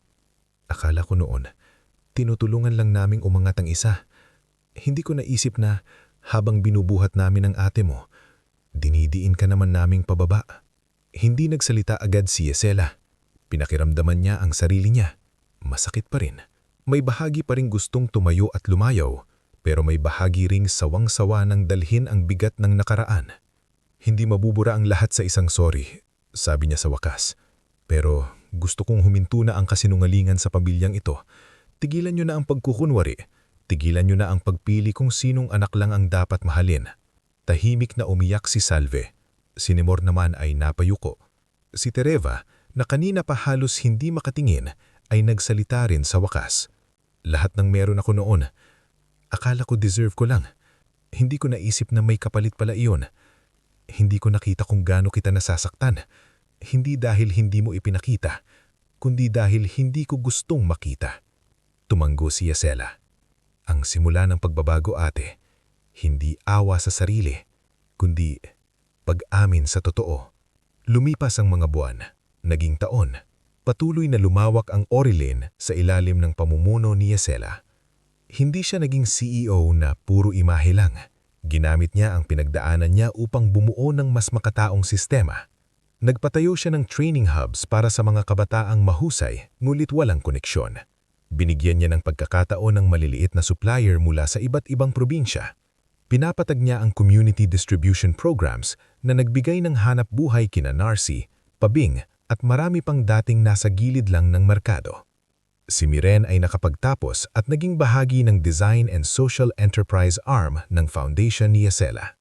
Akala ko noon, tinutulungan lang naming umangat ang isa. Hindi ko naisip na habang binubuhat namin ang ate mo, dinidiin ka naman naming pababa. Hindi nagsalita agad si Gisela. Pinakiramdaman niya ang sarili niya. Masakit pa rin. May bahagi pa rin gustong tumayo at lumayaw, pero may bahagi ring sawang-sawa ng dalhin ang bigat ng nakaraan. Hindi mabubura ang lahat sa isang sorry, sabi niya sa wakas. Pero gusto kong huminto na ang kasinungalingan sa pamilyang ito. Tigilan niyo na ang pagkukunwari. Tigilan niyo na ang pagpili kung sinong anak lang ang dapat mahalin. Tahimik na umiyak si Salve. Si Nemor naman ay napayuko. Si Tereva, na kanina pa halos hindi makatingin, ay nagsalita rin sa wakas. Lahat ng meron ako noon. Akala ko deserve ko lang. Hindi ko naisip na may kapalit pala iyon. Hindi ko nakita kung gaano kita nasasaktan. Hindi dahil hindi mo ipinakita, kundi dahil hindi ko gustong makita. Tumanggo si Gisela. Ang simula ng pagbabago ate, hindi awa sa sarili, kundi pag-amin sa totoo. Lumipas ang mga buwan, naging taon. Patuloy na lumawak ang Orilin sa ilalim ng pamumuno ni Gisela. Hindi siya naging CEO na puro imahe lang. Ginamit niya ang pinagdaanan niya upang bumuo ng mas makataong sistema. Nagpatayo siya ng training hubs para sa mga kabataang mahusay ngunit walang koneksyon. Binigyan niya ng pagkakataon ng maliliit na supplier mula sa iba't ibang probinsya. Pinapatag niya ang community distribution programs na nagbigay ng hanap buhay kina Narcy, Pabing at marami pang dating nasa gilid lang ng merkado. Si Miren ay nakapagtapos at naging bahagi ng Design and Social Enterprise arm ng foundation ni Yesela.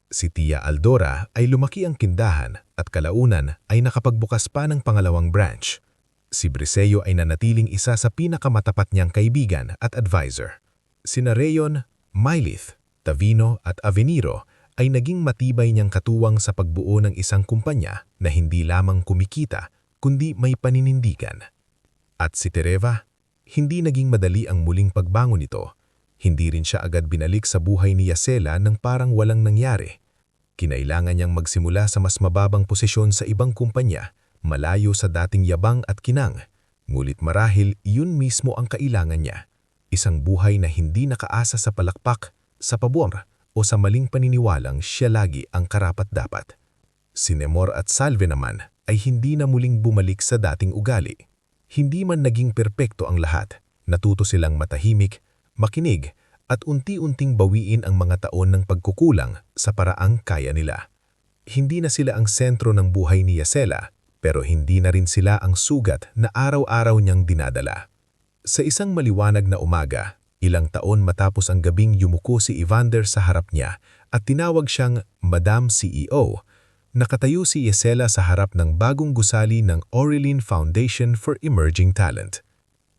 Si Tia Aldora ay lumaki ang tindahan at kalaunan ay nakapagbukas pa ng pangalawang branch. Si Briseyo ay nanatiling isa sa pinakamatapat niyang kaibigan at advisor. Sina Rayon, Mylith, Tavino at Aveniro ay naging matibay niyang katuwang sa pagbuo ng isang kumpanya na hindi lamang kumikita kundi may paninindigan. At si Tereva, hindi naging madali ang muling pagbangon nito. Hindi rin siya agad binalik sa buhay ni Yesela nang parang walang nangyari. Kinailangan niyang magsimula sa mas mababang posisyon sa ibang kumpanya, malayo sa dating yabang at kinang. Ngulit marahil iyon mismo ang kailangan niya. Isang buhay na hindi nakaasa sa palakpak, sa pabor o sa maling paniniwalang siya lagi ang karapat-dapat. Si Nemor at Salve naman ay hindi na muling bumalik sa dating ugali. Hindi man naging perpekto ang lahat, natuto silang matahimik, makinig at unti-unting bawiin ang mga taon ng pagkukulang sa paraang kaya nila. Hindi na sila ang sentro ng buhay ni Yesela, pero hindi na rin sila ang sugat na araw-araw niyang dinadala. Sa isang maliwanag na umaga, ilang taon matapos ang gabing yumuko si Evander sa harap niya at tinawag siyang Madam CEO, nakatayo si Yesela sa harap ng bagong gusali ng Aurelien Foundation for Emerging Talent.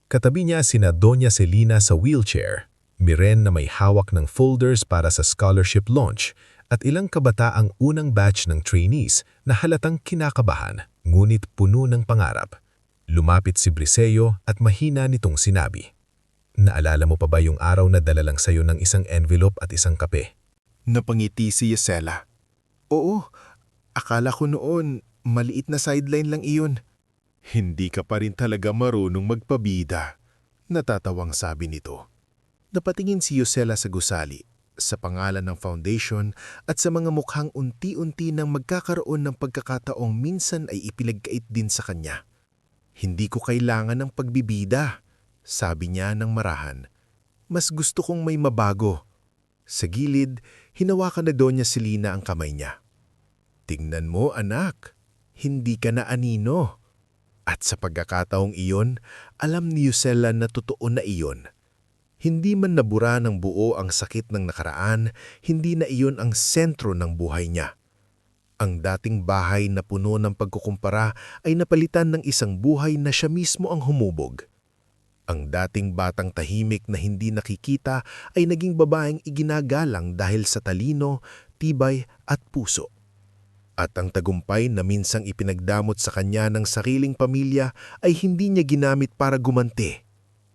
Katabi niya sina Doña Celina sa wheelchair, Miren na may hawak ng folders para sa scholarship launch, at ilang kabataang unang batch ng trainees na halatang kinakabahan, ngunit puno ng pangarap. Lumapit si Briseyo at mahina nitong sinabi, "Naalala mo pa ba yung araw na dala lang sa'yo ng isang envelope at isang kape?" Napangiti si Yesela. Oo, akala ko noon maliit na sideline lang iyon. Hindi ka pa rin talaga marunong magpabida, natatawang sabi nito. Napatingin si Yesela sa gusali, sa pangalan ng foundation at sa mga mukhang unti-unti nang magkakaroon ng pagkakataong minsan ay ipinagkait din sa kanya. Hindi ko kailangan ng pagbibida, sabi niya ng marahan. Mas gusto kong may mabago. Sa gilid, hinawakan na Doña Celina ang kamay niya. Tingnan mo anak, hindi ka na anino. At sa pagkakataong iyon, alam ni Yesela na totoo na iyon. Hindi man nabura ng buo ang sakit ng nakaraan, hindi na iyon ang sentro ng buhay niya. Ang dating bahay na puno ng pagkukumpara ay napalitan ng isang buhay na siya mismo ang humubog. Ang dating batang tahimik na hindi nakikita ay naging babaeng iginagalang dahil sa talino, tibay at puso. At ang tagumpay na minsang ipinagdamot sa kanya ng sariling pamilya ay hindi niya ginamit para gumanti,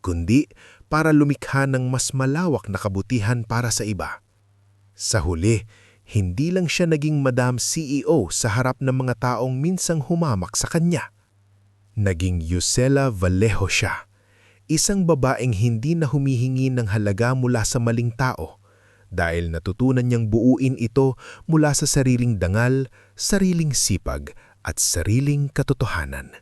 kundi para lumikha ng mas malawak na kabutihan para sa iba. Sa huli, hindi lang siya naging Madam CEO sa harap ng mga taong minsang humamak sa kanya. Naging Yesela Vallejo siya, isang babaeng hindi na humihingi ng halaga mula sa maling tao dahil natutunan niyang buuin ito mula sa sariling dangal, sariling sipag at sariling katotohanan.